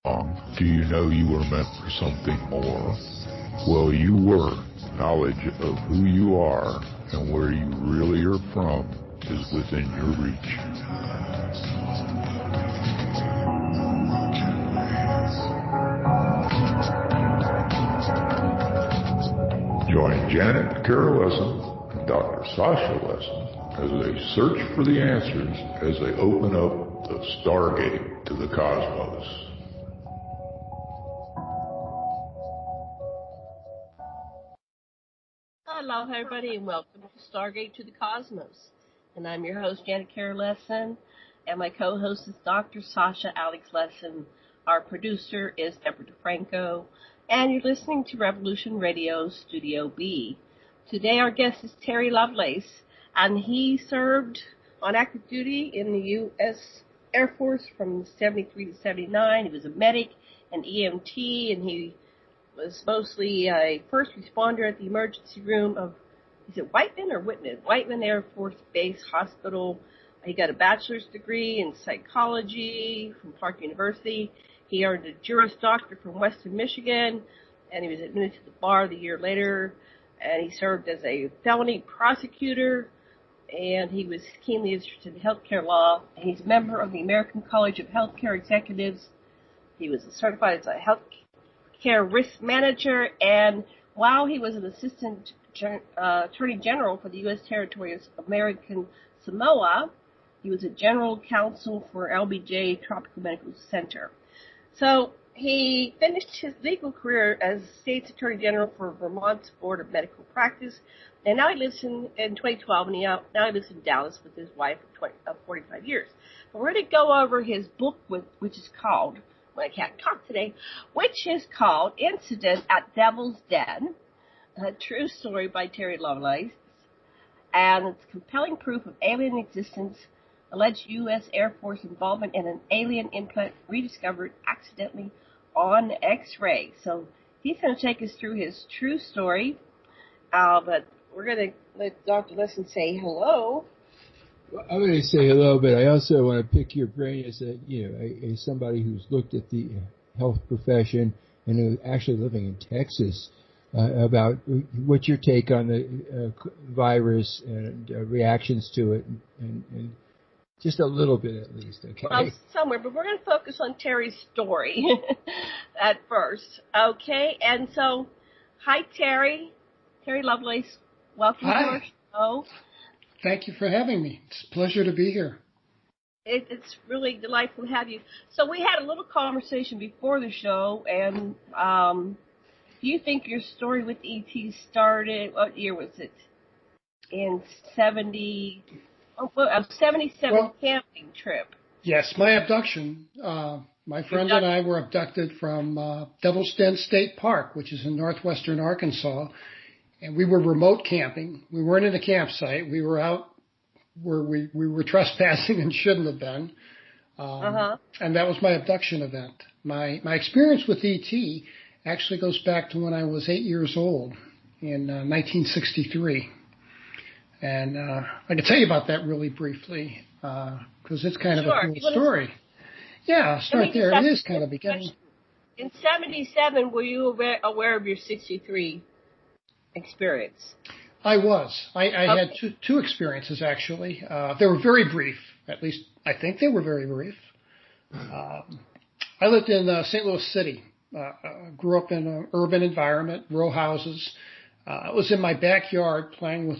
Do you know you were meant for something more? Well, you were. Knowledge of who you are and where you really are from is within your reach. Join Janet Kara Lessin and Dr. Sasha Lessin as they search for the answers as they open up the Stargate to the cosmos. Hello, everybody, and welcome to Stargate to the Cosmos. And I'm your host, Janet Kara Lessin, and my co-host is Dr. Sasha Alex Lessin. Our producer is Deborah DeFranco, and you're listening to Revolution Radio Studio B. Today, our guest is Terry Lovelace, and he served on active duty in the U.S. Air Force from 73 to 79. He was a medic, an EMT, and he was mostly a first responder at the emergency room of, is it Whiteman or Whitman? Whiteman Air Force Base Hospital. He got a bachelor's degree in psychology from Clark University. He earned a Juris Doctor from Western Michigan, and he was admitted to the bar the year later, and he served as a felony prosecutor, and he was keenly interested in healthcare law, and he's a member of the American College of Healthcare Executives. He was certified as a healthcare risk manager, and while he was an assistant attorney general for the U.S. territory of American Samoa, he was a general counsel for LBJ Tropical Medical Center. So he finished his legal career as state's attorney general for Vermont's Board of Medical Practice, and now he lives in 2012, and now he lives in Dallas with his wife of 45 years. But we're going to go over his book, which is called, well, I can't talk today, which is called Incident at Devil's Den, a true story by Terry Lovelace, and it's compelling proof of alien existence, alleged U.S. Air Force involvement in an alien implant rediscovered accidentally on X-ray. So he's going to take us through his true story, but we're going to let Dr. Lessin say hello. I'm going to say hello, but I also want to pick your brain as as somebody who's looked at the health profession and who's actually living in Texas, about what's your take on the virus and reactions to it, and just a little bit at least, okay? Well, somewhere, but we're going to focus on Terry's story at first, okay? And so, hi, Terry. Terry Lovelace, welcome to our show. Thank you for having me. It's a pleasure to be here. It's really delightful to have you. So we had a little conversation before the show, and do you think your story with E.T. started, what year was it? In 77 camping trip. Yes, my abduction. My friend and I were abducted from Devil's Den State Park, which is in northwestern Arkansas. And we were remote camping. We weren't in a campsite. We were out where we were trespassing and shouldn't have been. And that was my abduction event. My experience with E.T. actually goes back to when I was 8 years old in 1963. And I can tell you about that really briefly because it's kind of a cool story. Yeah, I'll start there. It is kind of beginning. In 77, were you aware of your 63 experience? I was. I had two experiences, actually. They were very brief. At least, I think they were very brief. I lived in St. Louis City. Grew up in an urban environment, row houses. I was in my backyard playing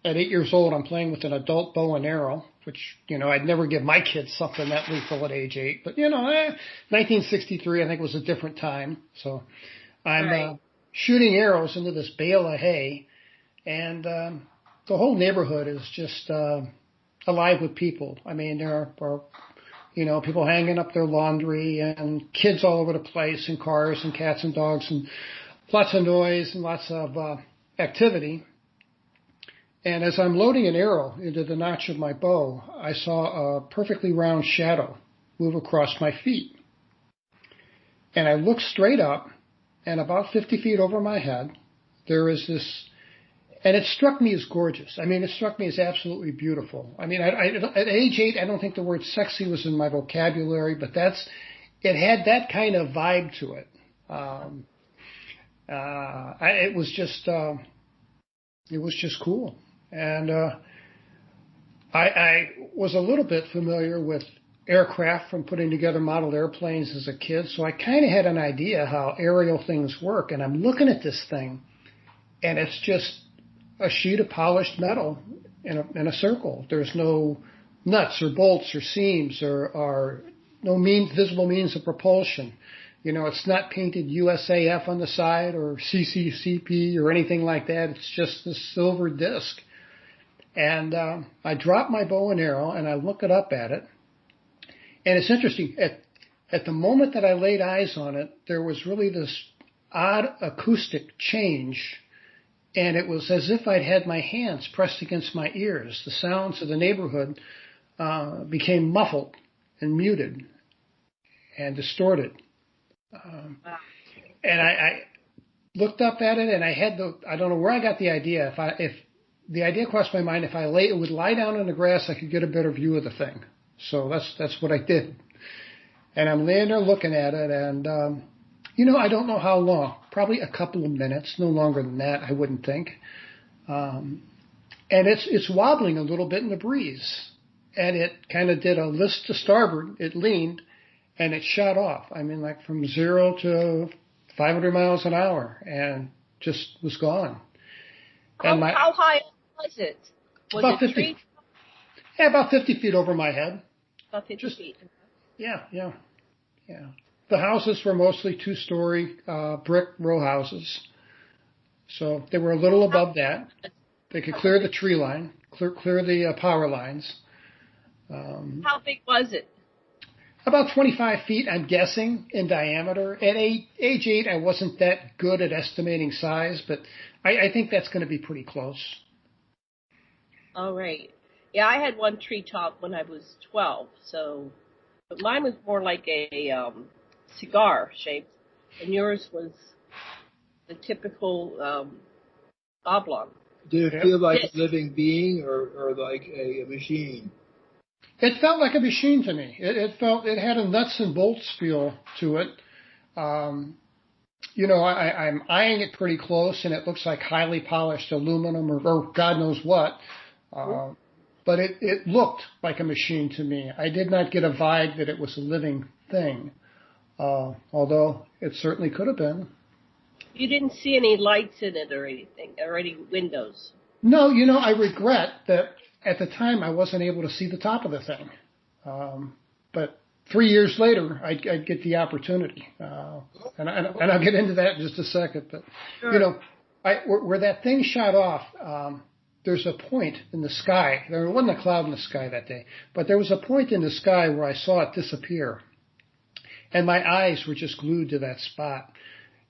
at 8 years old, I'm playing with an adult bow and arrow, which, I'd never give my kids something that lethal at age 8. But, 1963, I think, was a different time. So I'm shooting arrows into this bale of hay, and the whole neighborhood is just alive with people. I mean, there are people hanging up their laundry and kids all over the place and cars and cats and dogs and lots of noise and lots of activity. And as I'm loading an arrow into the notch of my bow, I saw a perfectly round shadow move across my feet. And I looked straight up, and about 50 feet over my head, there is this, and it struck me as gorgeous. I mean, it struck me as absolutely beautiful. I mean, at age 8, I don't think the word sexy was in my vocabulary, but it had that kind of vibe to it. It was just cool. And I was a little bit familiar with aircraft from putting together model airplanes as a kid, so I kind of had an idea how aerial things work. And I'm looking at this thing, and it's just a sheet of polished metal in a circle. There's no nuts or bolts or seams or no visible means of propulsion. You know, it's not painted USAF on the side or CCCP or anything like that. It's just this silver disc. And I drop my bow and arrow and I look it up at it. And it's interesting. At the moment that I laid eyes on it, there was really this odd acoustic change. And it was as if I'd had my hands pressed against my ears. The sounds of the neighborhood became muffled and muted and distorted. And I looked up at it, and I don't know where I got the idea. If the idea crossed my mind, if I would lie down on the grass, I could get a better view of the thing. So that's what I did. And I'm laying there looking at it, and I don't know how long. Probably a couple of minutes, no longer than that, I wouldn't think. And it's wobbling a little bit in the breeze, and it kind of did a list to starboard. It leaned. And it shot off. I mean, like from 0 to 500 miles an hour, and just was gone. How high was it? About 50. Yeah, about 50 feet over my head. About 50 feet. Yeah. The houses were mostly 2-story brick row houses, so they were a little above that. They could clear the tree line, clear the power lines. How big was it? About 25 feet, I'm guessing, in diameter. At age 8, I wasn't that good at estimating size, but I think that's going to be pretty close. All right. Yeah, I had one treetop when I was 12, but mine was more like a cigar shaped, and yours was the typical oblong. Did it feel like a living being or like a machine? It felt like a machine to me. It had a nuts and bolts feel to it. I'm eyeing it pretty close, and it looks like highly polished aluminum or God knows what. But it looked like a machine to me. I did not get a vibe that it was a living thing, although it certainly could have been. You didn't see any lights in it or anything, or any windows? No, I regret that. At the time, I wasn't able to see the top of the thing. But 3 years later, I'd get the opportunity. And I'll get into that in just a second. But, sure. Where that thing shot off, there's a point in the sky. There wasn't a cloud in the sky that day, but there was a point in the sky where I saw it disappear. And my eyes were just glued to that spot.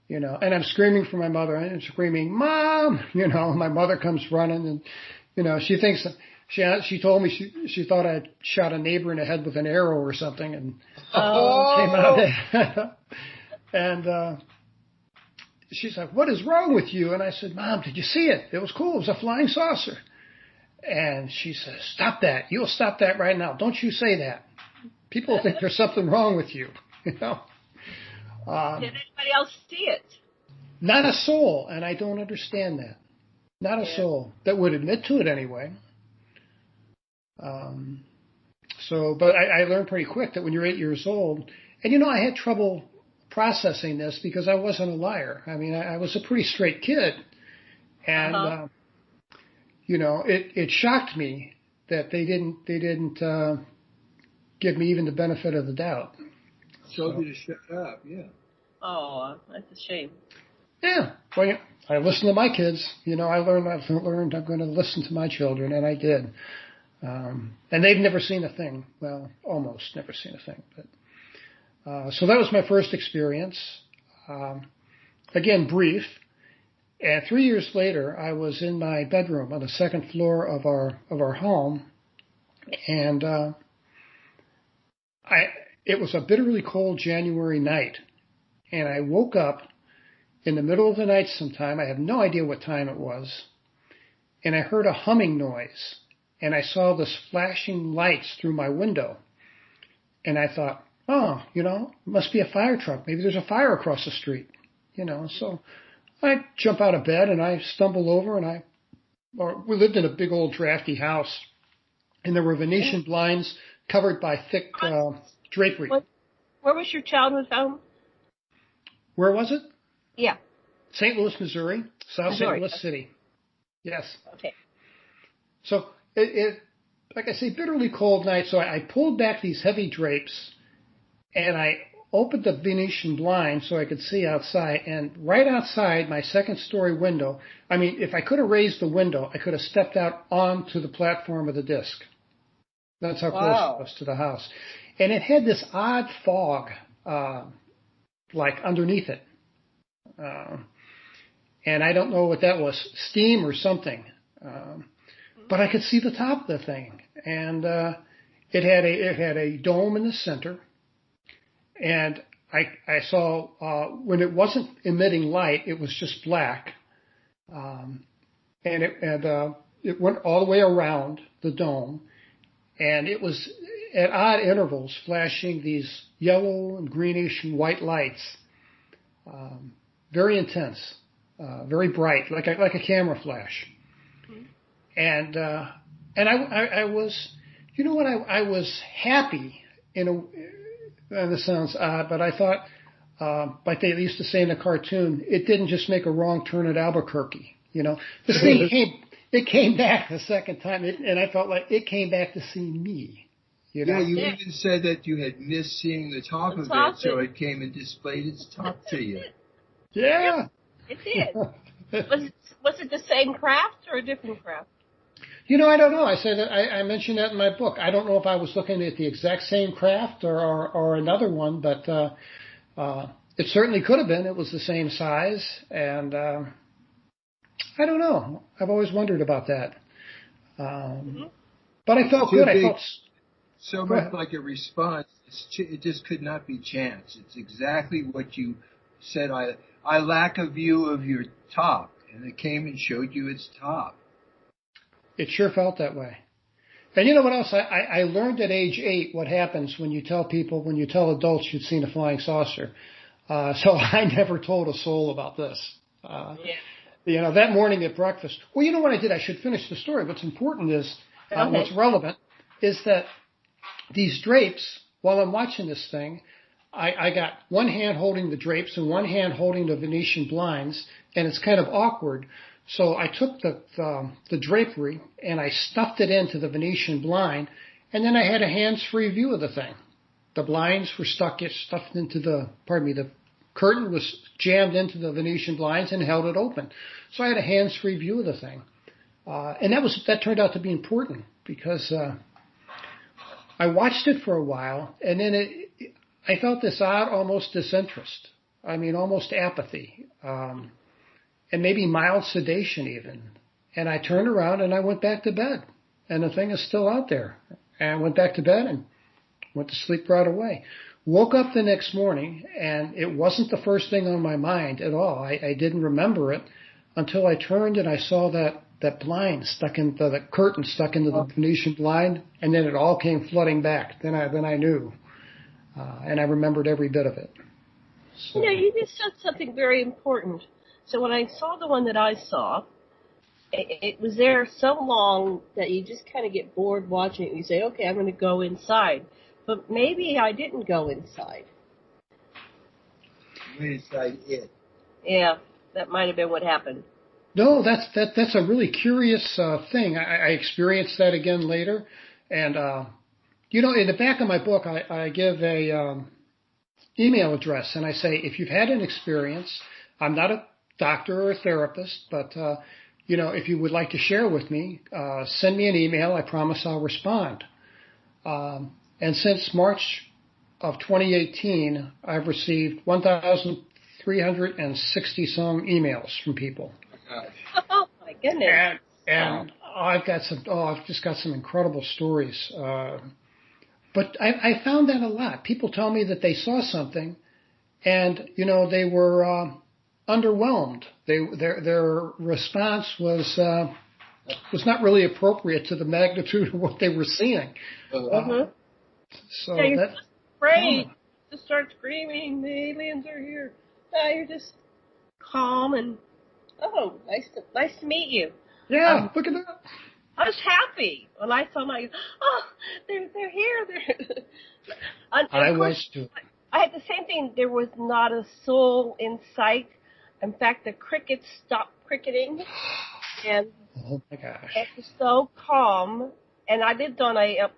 And I'm screaming for my mother, and I'm screaming, "Mom!" My mother comes running, and, she thinks... She told me she thought I'd shot a neighbor in the head with an arrow or something, and came out. And she's like, "What is wrong with you?" And I said, "Mom, did you see it? It was cool. It was a flying saucer." And she says, "Stop that! You'll stop that right now. Don't you say that. People think there's something wrong with you." Did anybody else see it? Not a soul, and I don't understand that. Not a soul that would admit to it anyway. But I learned pretty quick that when you're 8 years old, and I had trouble processing this because I wasn't a liar. I mean, I was a pretty straight kid, and it shocked me that they didn't give me even the benefit of the doubt. Told you to shut up, yeah. Oh, that's a shame. Yeah, well, I listened to my kids. I've learned I'm going to listen to my children, and I did. And they've never seen a thing. Well, almost never seen a thing. But so that was my first experience. Again, brief. And 3 years later, I was in my bedroom on the second floor of our home, and it was a bitterly cold January night, and I woke up in the middle of the night sometime. I have no idea what time it was, and I heard a humming noise. And I saw this flashing lights through my window. And I thought, oh, must be a fire truck. Maybe there's a fire across the street, So I jump out of bed and I stumble over we lived in a big old drafty house, and there were Venetian blinds covered by thick drapery. Where was your childhood home? Where was it? Yeah. St. Louis, Missouri, South St. Louis City. Yes. Okay. So it, like I say, bitterly cold night. So I pulled back these heavy drapes, and I opened the Venetian blind so I could see outside. And right outside my second-story window, I mean, if I could have raised the window, I could have stepped out onto the platform of the disc. That's how close it was to the house. And it had this odd fog, like underneath it. And I don't know what that was, steam or something. But I could see the top of the thing. And it had a dome in the center. And I saw when it wasn't emitting light, it was just black. And it went all the way around the dome. And it was at odd intervals flashing these yellow and greenish and white lights. Very intense, very bright, like a camera flash. And I was, I was happy and this sounds odd, but I thought, like they used to say in the cartoon, it didn't just make a wrong turn at Albuquerque. This thing came back the second time, and I felt like it came back to see me. Yeah, you even said that you had missed seeing the top of it, so it came and displayed its top to you. Yeah. It did. Was it the same craft or a different craft? I don't know. I said that I mentioned that in my book. I don't know if I was looking at the exact same craft or another one, but it certainly could have been. It was the same size, and I don't know. I've always wondered about that. But I felt good. I felt so much like a response. It just could not be chance. It's exactly what you said. I lack a view of your top, and it came and showed you its top. It sure felt that way. And you know what else? I learned at age 8 what happens when you tell adults you've seen a flying saucer. So I never told a soul about this. That morning at breakfast. Well, you know what I did? I should finish the story. What's important is, what's relevant is that these drapes, while I'm watching this thing, I got one hand holding the drapes and one hand holding the Venetian blinds, and it's kind of awkward. So I took the drapery and I stuffed it into the Venetian blind, and then I had a hands-free view of the thing. The blinds were stuffed into the curtain was jammed into the Venetian blinds and held it open. So I had a hands-free view of the thing. And that turned out to be important because I watched it for a while, and then I felt this odd, almost disinterest. I mean, almost apathy. And maybe mild sedation even. And I turned around and I went back to bed. And the thing is still out there. And I went back to bed and went to sleep right away. Woke up the next morning, and it wasn't the first thing on my mind at all. I didn't remember it until I turned and I saw that blind stuck into the curtain stuck into the Venetian blind, and then it all came flooding back. Then I knew. And I remembered every bit of it. So. You just said something very important. So when I saw the one that I saw, it was there so long that you just kind of get bored watching it. You say, okay, I'm going to go inside. But maybe I didn't go inside. You went inside it. Yeah, that might have been what happened. No, that's a really curious thing. I experienced that again later. And, in the back of my book, I give a email address. And I say, if you've had an experience, I'm not a doctor or a therapist, but, if you would like to share with me, send me an email. I promise I'll respond. And since March of 2018, I've received 1,360 some emails from people. Oh my goodness! And I've just got some incredible stories. But I found that a lot. People tell me that they saw something, and they were underwhelmed. Their response was not really appropriate to the magnitude of what they were seeing. So you're afraid just start screaming, the aliens are here. No, you're just calm and, oh, nice to meet you. Yeah, look at that. I was happy when I saw my, oh, they're here. I was too. I had the same thing. There was not a soul in sight. In fact, the crickets stopped cricketing, and oh my gosh, it was so calm. And I lived on a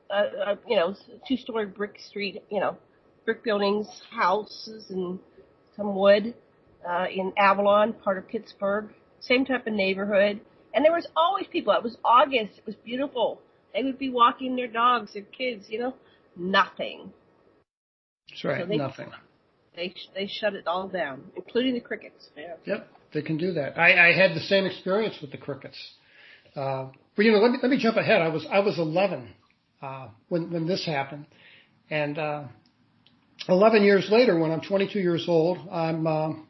2-story brick street, brick buildings, houses, and some wood in Avalon, part of Pittsburgh. Same type of neighborhood. And there was always people. It was August. It was beautiful. They would be walking their dogs, their kids, nothing. That's right, so nothing. They shut it all down, including the crickets. Yeah. Yep, they can do that. I had the same experience with the crickets. But let me jump ahead. I was 11 when this happened, and 11 years later, when I'm 22 years old, I'm an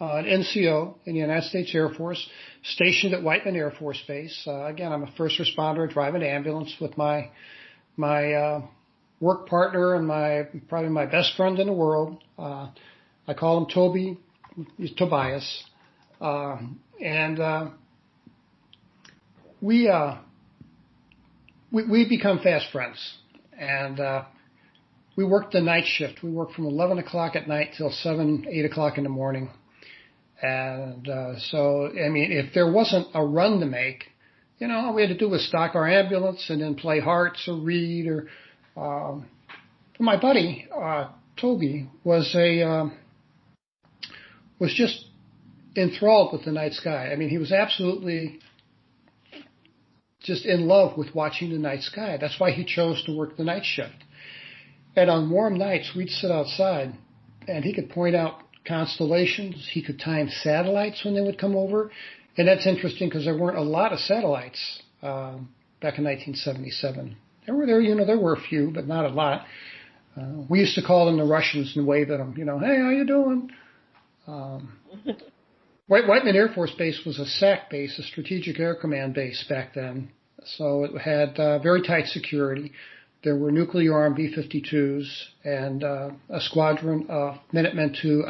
NCO in the United States Air Force, stationed at Whiteman Air Force Base. Again, I'm a first responder, driving an ambulance with my work partner and probably my best friend in the world. I call him Toby. He's Tobias. We become fast friends. And we worked the night shift. We worked from 11 o'clock at night till 7, 8 o'clock in the morning. And if there wasn't a run to make, all we had to do was stock our ambulance and then play hearts or read or my buddy Toby was just enthralled with the night sky. I mean, he was absolutely just in love with watching the night sky. That's why he chose to work the night shift. And on warm nights, we'd sit outside, and he could point out constellations. He could time satellites when they would come over. And that's interesting because there weren't a lot of satellites back in 1977. There were a few, but not a lot. We used to call them the Russians and wave at them, hey, how you doing? Whiteman Air Force Base was a SAC base, a Strategic Air Command base back then. So it had very tight security. There were nuclear-armed B-52s and a squadron of Minutemen II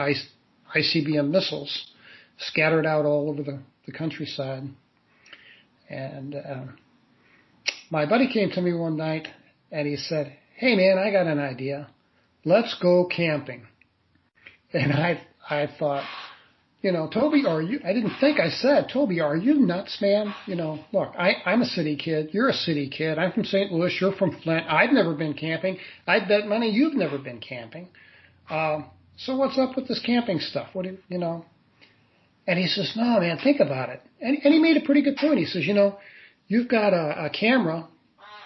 ICBM missiles scattered out all over the countryside. And my buddy came to me one night and he said, hey, man, I got an idea. Let's go camping. And I thought, Toby, I didn't think I said, Toby, are you nuts, man? Look, I'm a city kid. You're a city kid. I'm from St. Louis. You're from Flint. I've never been camping. I bet money you've never been camping. So what's up with this camping stuff? And he says, no, man, think about it. And he made a pretty good point. He says, you've got a camera.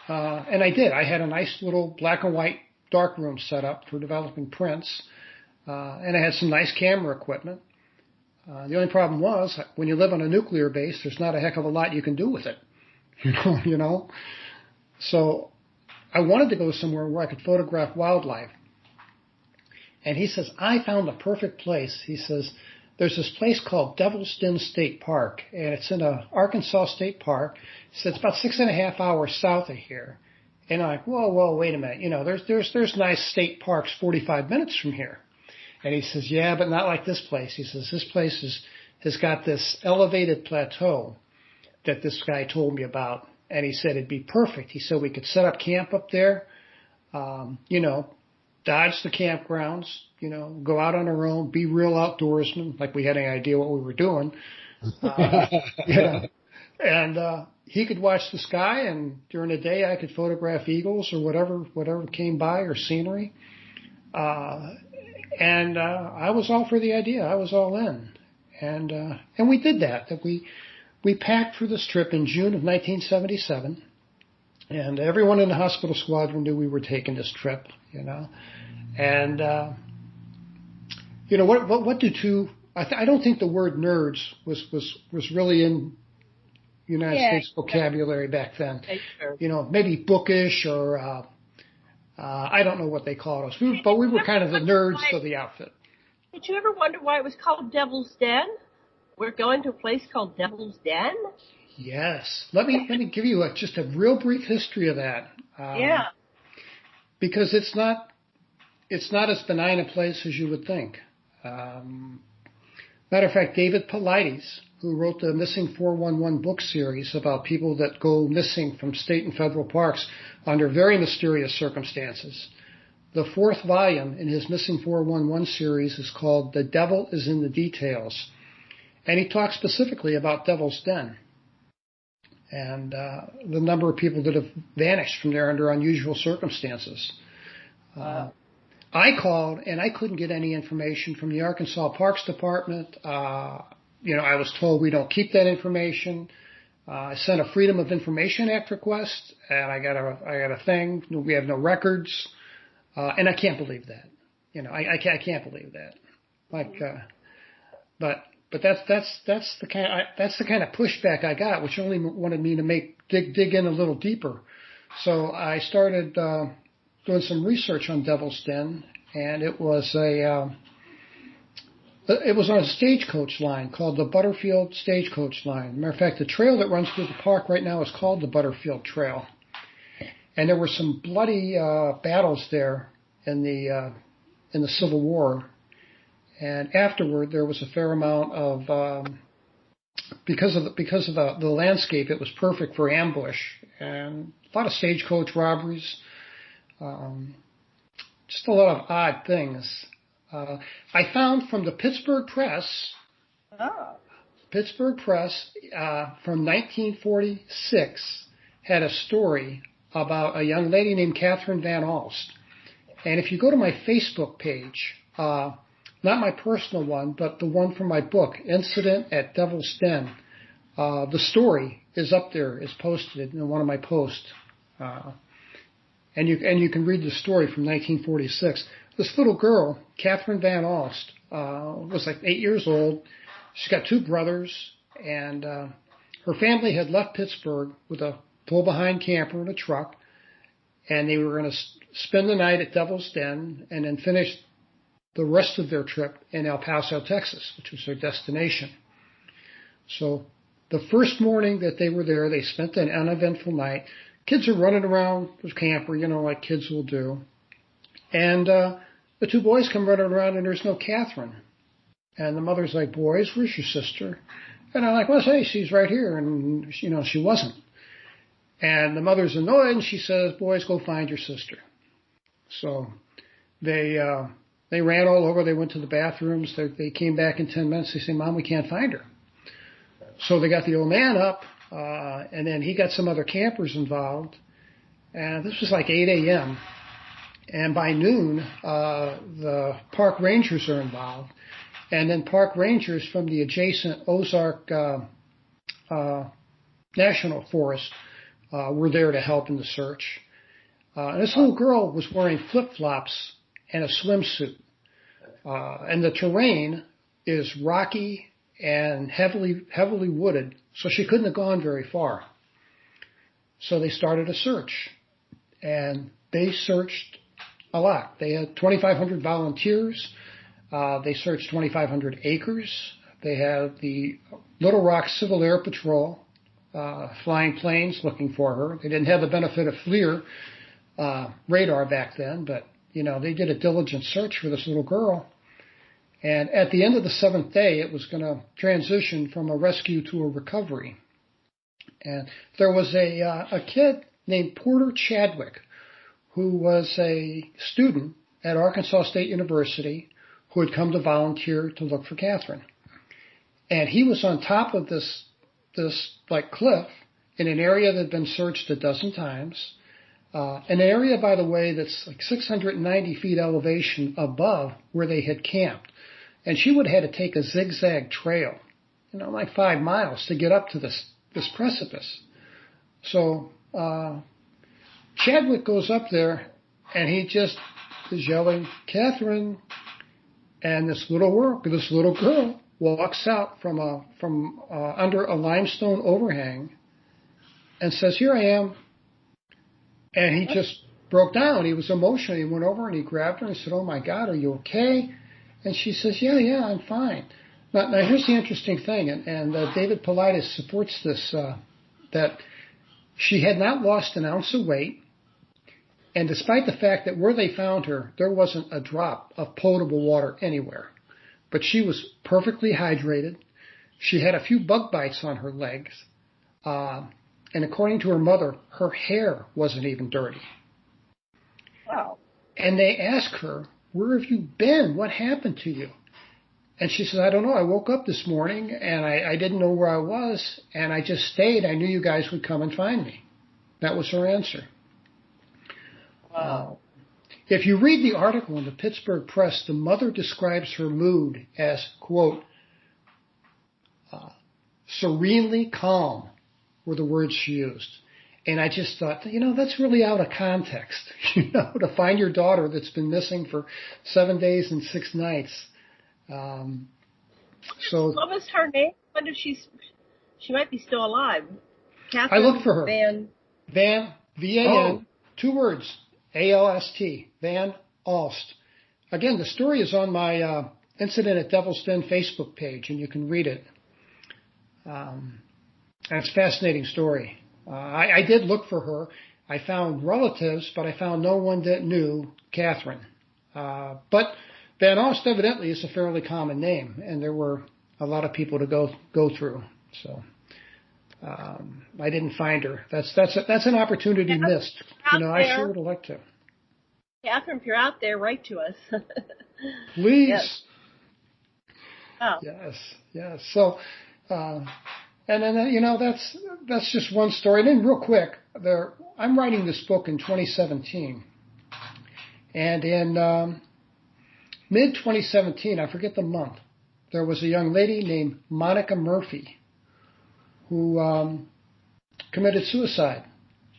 And I did. I had a nice little black and white darkroom set up for developing prints. And I had some nice camera equipment. The only problem was when you live on a nuclear base, there's not a heck of a lot you can do with it. So I wanted to go somewhere where I could photograph wildlife. And he says, I found a perfect place. He says, there's this place called Devil's Den State Park, and it's in Arkansas State Park. He said, it's about 6.5 hours south of here. And I'm like, whoa, wait a minute. There's nice state parks 45 minutes from here. And he says, yeah, but not like this place. He says, this place has got this elevated plateau that this guy told me about. And he said it'd be perfect. He said we could set up camp up there, dodge the campgrounds, go out on our own, be real outdoorsmen, like we had any idea what we were doing. And he could watch the sky, and during the day I could photograph eagles or whatever came by or scenery. And I was all for the idea. I was all in. And we did that. We packed for this trip in June of 1977. And everyone in the hospital squadron knew we were taking this trip, And, what do two, I don't think the word nerds was really in United States vocabulary back then. Sure. Maybe bookish or, I don't know what they called us, but we were kind of the nerds of the outfit. Did you ever wonder why it was called Devil's Den? We're going to a place called Devil's Den? Yes. Let me give you just a real brief history of that. Yeah. Because it's not it's not as benign a place as you would think. Matter of fact, David Paulides, who wrote the Missing 411 book series about people that go missing from state and federal parks under very mysterious circumstances. The 4th volume in his Missing 411 series is called The Devil is in the Details. And he talks specifically about Devil's Den and the number of people that have vanished from there under unusual circumstances. I called, and I couldn't get any information from the Arkansas Parks Department. I was told we don't keep that information. I sent a Freedom of Information Act request, and I got a thing. We have no records, and I can't believe that. I can't believe that. But that's the kind of pushback I got, which only wanted me to dig in a little deeper. So I started doing some research on Devil's Den, and it was on a stagecoach line called the Butterfield Stagecoach Line. Matter of fact, the trail that runs through the park right now is called the Butterfield Trail. And there were some bloody battles there in the Civil War. And afterward, there was a fair amount of because of the landscape, it was perfect for ambush and a lot of stagecoach robberies. Just a lot of odd things. I found from the Pittsburgh Press, from 1946, had a story about a young lady named Catherine Van Alst. And if you go to my Facebook page, not my personal one, but the one from my book, Incident at Devil's Den, the story is up there, is posted in one of my posts. And you can read the story from 1946. This little girl, Catherine Van Alst, was like 8 years old. She's got 2 brothers, and her family had left Pittsburgh with a pull-behind camper and a truck, and they were going to spend the night at Devil's Den and then finish the rest of their trip in El Paso, Texas, which was their destination. So the first morning that they were there, they spent an uneventful night. Kids are running around the camper, like kids will do. And the 2 boys come running around, and there's no Catherine. And the mother's like, boys, where's your sister? And I'm like, well, hey, she's right here. And, she wasn't. And the mother's annoyed, and she says, boys, go find your sister. So they ran all over. They went to the bathrooms. They came back in 10 minutes. They say, Mom, we can't find her. So they got the old man up. And then he got some other campers involved. And this was like 8 a.m. And by noon, the park rangers are involved. And then park rangers from the adjacent Ozark National Forest were there to help in the search. And this little girl was wearing flip-flops and a swimsuit. And the terrain is rocky and heavily wooded, so she couldn't have gone very far. So they started a search, and they searched a lot. They had 2,500 volunteers. They searched 2,500 acres. They had the Little Rock Civil Air Patrol flying planes looking for her. They didn't have the benefit of FLIR radar back then, but they did a diligent search for this little girl. And at the end of the 7th day, it was going to transition from a rescue to a recovery. And there was a kid named Porter Chadwick, who was a student at Arkansas State University who had come to volunteer to look for Catherine. And he was on top of this cliff in an area that had been searched a dozen times. An area, by the way, that's like 690 feet elevation above where they had camped. And she would have had to take a zigzag trail, like 5 miles to get up to this precipice. So Chadwick goes up there, and he just is yelling, Catherine. And this little girl walks out from under a limestone overhang and says, here I am. And he just broke down. He was emotional. He went over and he grabbed her and he said, oh, my God, are you okay? And she says, yeah, I'm fine. Now here's the interesting thing, and David Paulides supports this, that she had not lost an ounce of weight, And despite the fact that where they found her, there wasn't a drop of potable water anywhere. But she was perfectly hydrated. She had a few bug bites on her legs. And according to her mother, her hair wasn't even dirty. Wow. And they asked her, where have you been? What happened to you? And she said, I don't know. I woke up this morning and I didn't know where I was. And I just stayed. I knew you guys would come and find me. That was her answer. Wow. If you read the article in the Pittsburgh Press, the mother describes her mood as, quote, serenely calm were the words she used. And I just thought, that's really out of context, to find your daughter that's been missing for 7 days and 6 nights. So what was her name? I wonder if she might be still alive. Catherine I looked for her. Van, V-A-N, 2 words, A-L-S-T, Van Alst. Again, the story is on my Incident at Devil's Den Facebook page, and you can read it. And it's a fascinating story. I did look for her. I found relatives, but I found no one that knew Catherine. But Van Alst evidently is a fairly common name, and there were a lot of people to go through. So I didn't find her. That's an opportunity missed. I sure would have liked to. Catherine, if you're out there, write to us. Please. Yes. Oh. Yes. So, and then, that's just one story. And then real quick, I'm writing this book in 2017. And in mid-2017, I forget the month, there was a young lady named Monica Murphy who committed suicide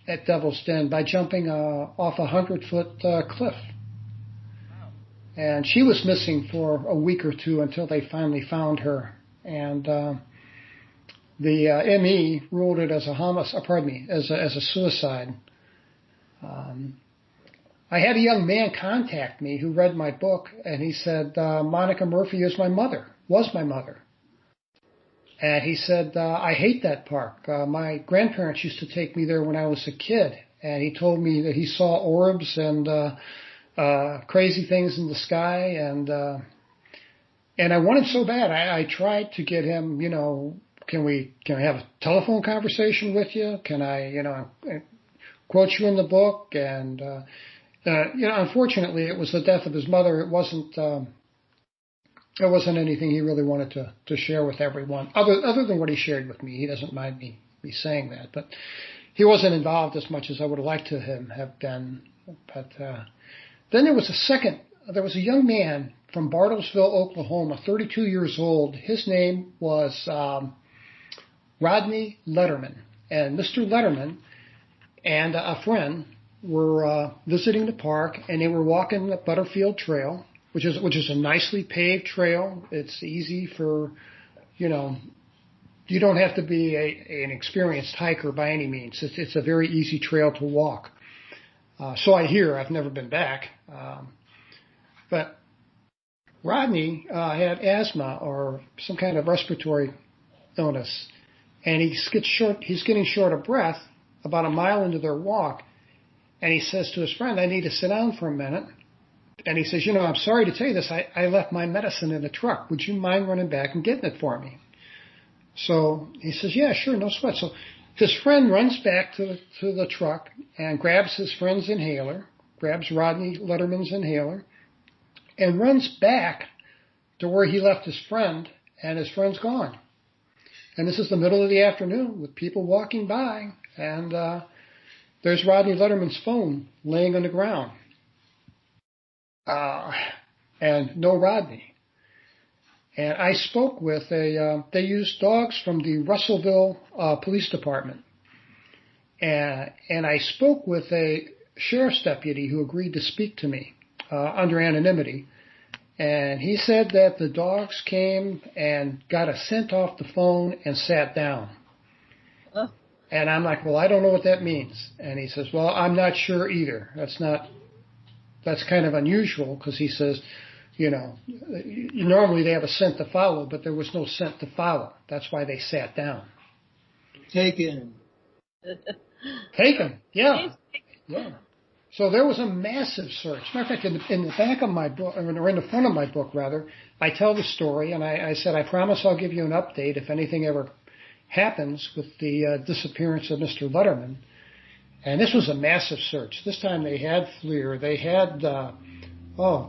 at Devil's Den by jumping off a 100-foot cliff. And she was missing for a week or two until they finally found her. And the ME ruled it as as a suicide. I had a young man contact me who read my book, and he said, Monica Murphy was my mother. And he said, I hate that park. My grandparents used to take me there when I was a kid, and he told me that he saw orbs and crazy things in the sky, and I wanted so bad. I tried to get him, can we have a telephone conversation with you? Can I, quote you in the book? And unfortunately, it was the death of his mother. It wasn't anything he really wanted to share with everyone, other than what he shared with me. He doesn't mind me saying that, but he wasn't involved as much as I would have liked to have been. But then there was a young man from Bartlesville, Oklahoma, 32 years old. His name was Rodney Letterman, and Mr. Letterman and a friend were visiting the park, and they were walking the Butterfield Trail, which is a nicely paved trail. It's easy for, you don't have to be an experienced hiker by any means. It's a very easy trail to walk. So I hear. I've never been back. But Rodney had asthma or some kind of respiratory illness, and he's getting short of breath about a mile into their walk, and he says to his friend, I need to sit down for a minute. And he says, I'm sorry to tell you this, I left my medicine in the truck. Would you mind running back and getting it for me? So he says, yeah, sure, no sweat. So his friend runs back to the truck and grabs his friend's inhaler, grabs Rodney Letterman's inhaler, and runs back to where he left his friend, and his friend's gone. And this is the middle of the afternoon with people walking by, and there's Rodney Letterman's phone laying on the ground. And no Rodney. And I spoke with they used dogs from the Russellville Police Department. And I spoke with a sheriff's deputy who agreed to speak to me under anonymity. And he said that the dogs came and got a scent off the phone and sat down. Oh. And I'm like, well, I don't know what that means. And he says, well, I'm not sure either. That's kind of unusual, because he says, normally they have a scent to follow, but there was no scent to follow. That's why they sat down. Taken. Taken, yeah. So there was a massive search. Matter of fact, in the back of my book, or in the front of my book, rather, I tell the story, and I said, I promise I'll give you an update if anything ever happens with the disappearance of Mr. Letterman. And this was a massive search. This time they had FLIR. They had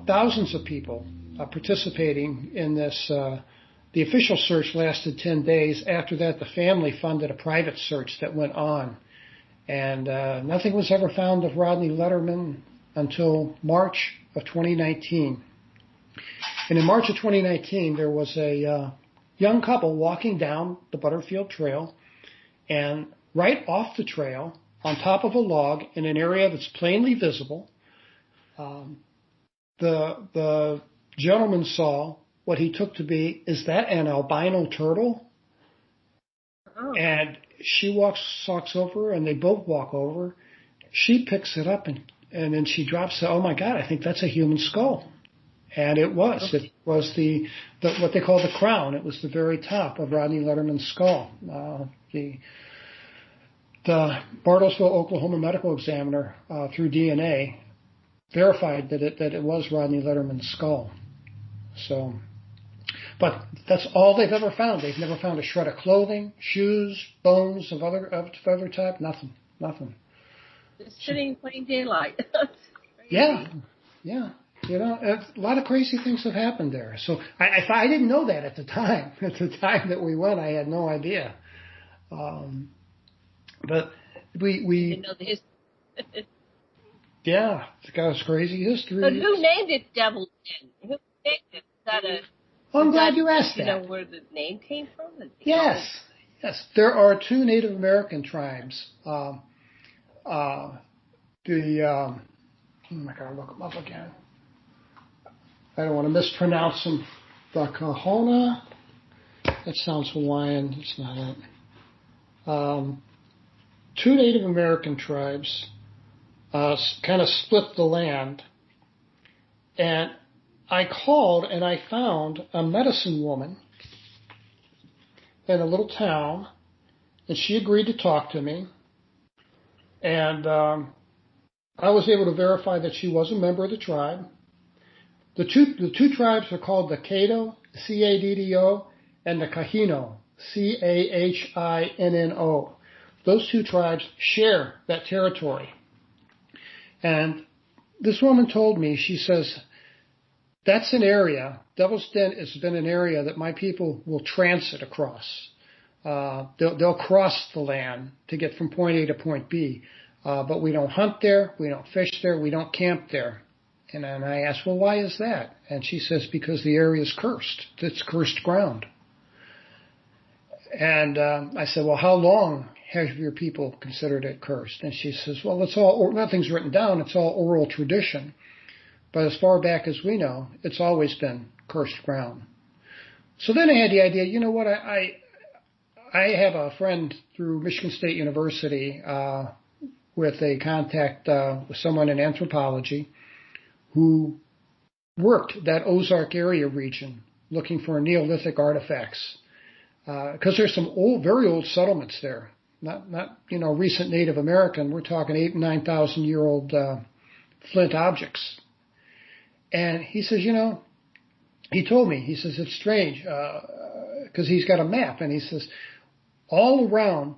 thousands of people participating in this. The official search lasted 10 days. After that, the family funded a private search that went on. And nothing was ever found of Rodney Letterman until March of 2019. And in March of 2019, there was a young couple walking down the Butterfield Trail, and right off the trail, on top of a log in an area that's plainly visible, the gentleman saw what he took to be, is that an albino turtle? Oh. And she walks over, and they both walk over. She picks it up, and then she drops it. Oh my God, I think that's a human skull. And it was. Okay. It was the what they call the crown. It was the very top of Rodney Letterman's skull. The Bartlesville, Oklahoma medical examiner, through DNA, verified that it was Rodney Letterman's skull. So, but that's all they've ever found. They've never found a shred of clothing, shoes, bones of other type. Nothing. Just sitting in plain daylight. Yeah. You know, a lot of crazy things have happened there. So I didn't know that at the time. At the time that we went, I had no idea. But we didn't know the history. Yeah, it's got a crazy history. But who named it Devil's Den? Who named it? Is that a? Well, I'm glad you asked that. You know where the name came from? Yes. There are two Native American tribes. Oh my God, look them up again. I don't want to mispronounce them. The Kahona. That sounds Hawaiian. It's not it. Two Native American tribes kind of split the land. And I called and I found a medicine woman in a little town, and she agreed to talk to me. And I was able to verify that she was a member of the tribe. The two tribes are called the Caddo, C-A-D-D-O, and the Kahino, C-A-H-I-N-N-O. Those two tribes share that territory. And this woman told me, she says, that's an area, Devil's Den has been an area that my people will transit across. They'll cross the land to get from point A to point B. But we don't hunt there, we don't fish there, we don't camp there. And then I asked, well, why is that? And she says, because the area is cursed. It's cursed ground. And I said, well, how long have your people considered it cursed? And she says, well, nothing's written down. It's all oral tradition. But as far back as we know, it's always been cursed ground. So then I had the idea, you know what, I have a friend through Michigan State University with a contact with someone in anthropology who worked that Ozark area region looking for Neolithic artifacts. Because there's some very old settlements there. Not recent Native American. We're talking 8,000 and 9,000 year old flint objects. And he says, he told me, he says, it's strange, because he's got a map, and he says, all around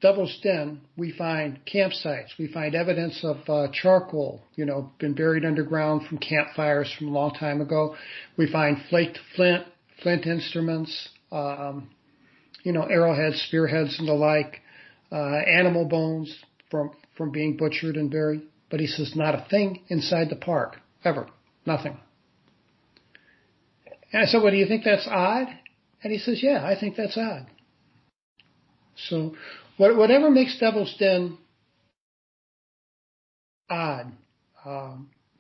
Devil's Den, we find campsites. We find evidence of charcoal, been buried underground from campfires from a long time ago. We find flaked flint instruments, arrowheads, spearheads, and the like, animal bones from being butchered and buried. But he says, not a thing inside the park, ever. Nothing. And I said, well, do you think that's odd? And he says, yeah, I think that's odd. So whatever makes Devil's Den odd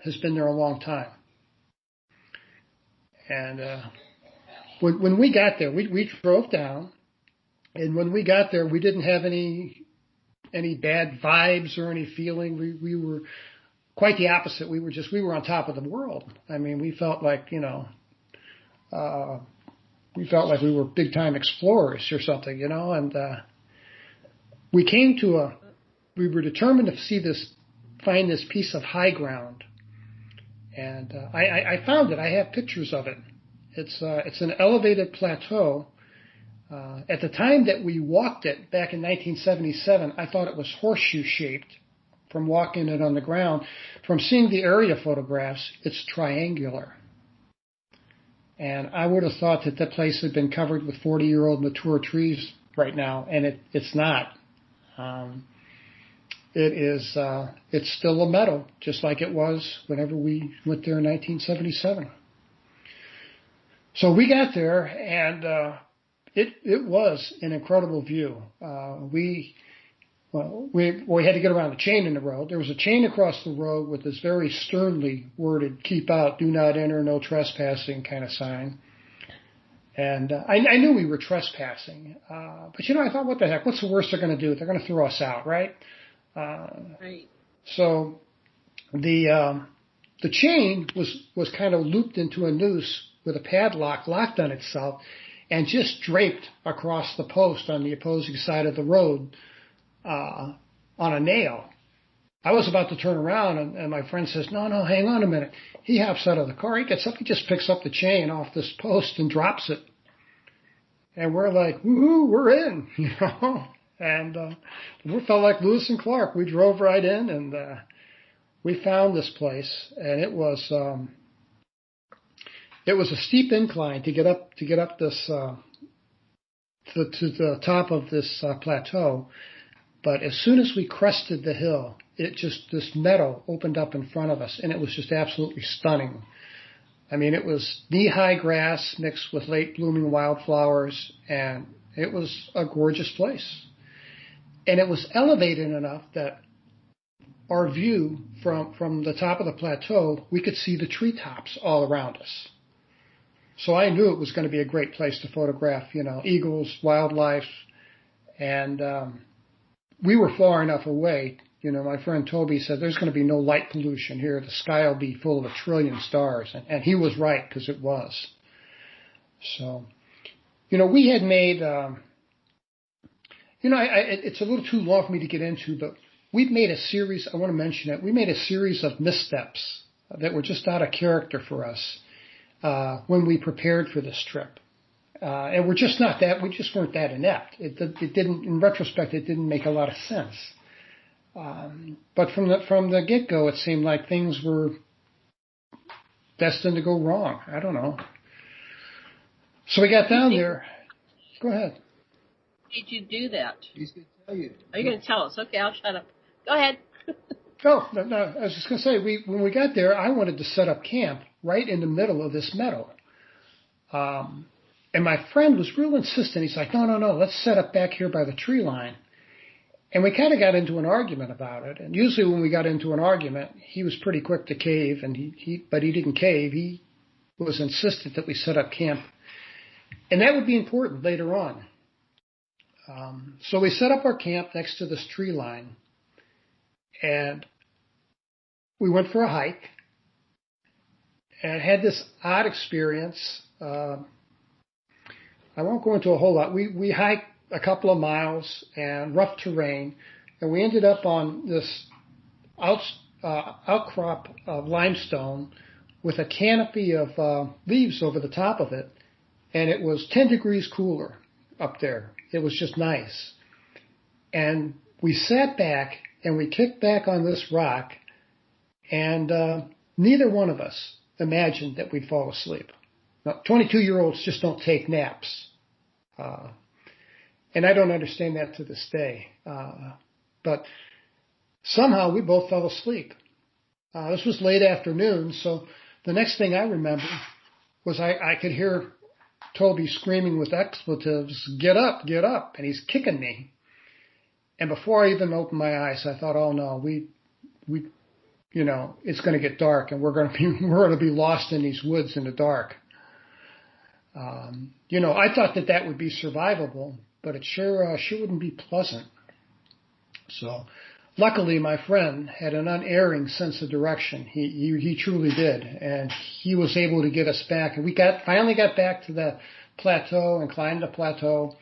has been there a long time. And when we got there, we drove down, and when we got there, we didn't have any bad vibes or any feeling. We were quite the opposite. We were on top of the world. I mean, we felt like we were big time explorers or something, and we were determined to see this find this piece of high ground. And I found it. I have pictures of it. It's an elevated plateau. At the time that we walked it back in 1977, I thought it was horseshoe-shaped from walking it on the ground. From seeing the area photographs, it's triangular. And I would have thought that place had been covered with 40-year-old mature trees right now, and it's not. It's still a meadow, just like it was whenever we went there in 1977. So we got there, and it was an incredible view. We had to get around the chain in the road. There was a chain across the road with this very sternly worded "Keep out, do not enter, no trespassing" kind of sign. And I knew we were trespassing, but I thought, what the heck? What's the worst they're going to do? They're going to throw us out, right? Right. So the chain was kind of looped into a noose with a padlock locked on itself, and just draped across the post on the opposing side of the road on a nail. I was about to turn around, and my friend says, no, hang on a minute. He hops out of the car. He gets up. He just picks up the chain off this post and drops it. And we're like, woohoo, we're in, And we felt like Lewis and Clark. We drove right in, and we found this place. And it was a steep incline to get up this to the top of this plateau. But as soon as we crested the hill, this meadow opened up in front of us, and it was just absolutely stunning. I mean, it was knee-high grass mixed with late blooming wildflowers, and it was a gorgeous place. And it was elevated enough that our view from the top of the plateau, we could see the treetops all around us. So I knew it was going to be a great place to photograph, eagles, wildlife, and we were far enough away. My friend Toby said, there's going to be no light pollution here. The sky will be full of 1 trillion stars. And he was right, because it was. So, we had made, it's a little too long for me to get into, but we've made a series, I want to mention it, we made a series of missteps that were just out of character for us when we prepared for this trip. And we just weren't that inept. It didn't, in retrospect, it didn't make a lot of sense. But from the get-go, it seemed like things were destined to go wrong. I don't know. So we got down there. Go ahead. Did you do that? He's going to tell you. Are you going to tell us? Okay, I'll shut up. Go ahead. No, I was just going to say, when we got there, I wanted to set up camp right in the middle of this meadow. And my friend was real insistent. He's like, no, let's set up back here by the tree line. And we kind of got into an argument about it. And usually when we got into an argument, he was pretty quick to cave, but he didn't cave. He was insistent that we set up camp. And that would be important later on. So we set up our camp next to this tree line. And we went for a hike. And had this odd experience. I won't go into a whole lot. We hiked a couple of miles and rough terrain, and we ended up on this outcrop of limestone with a canopy of leaves over the top of it, and it was 10 degrees cooler up there. It was just nice. And we sat back and we kicked back on this rock, and neither one of us imagined that we'd fall asleep. Now, 22-year-olds just don't take naps. And I don't understand that to this day. But somehow we both fell asleep. This was late afternoon, so the next thing I remember was I could hear Toby screaming with expletives, get up, and he's kicking me. And before I even opened my eyes, I thought, oh no, we it's going to get dark, and we're going to be lost in these woods in the dark. I thought that would be survivable, but it sure wouldn't be pleasant. So, luckily, my friend had an unerring sense of direction. He truly did, and he was able to get us back. And we finally got back to the plateau and climbed the plateau,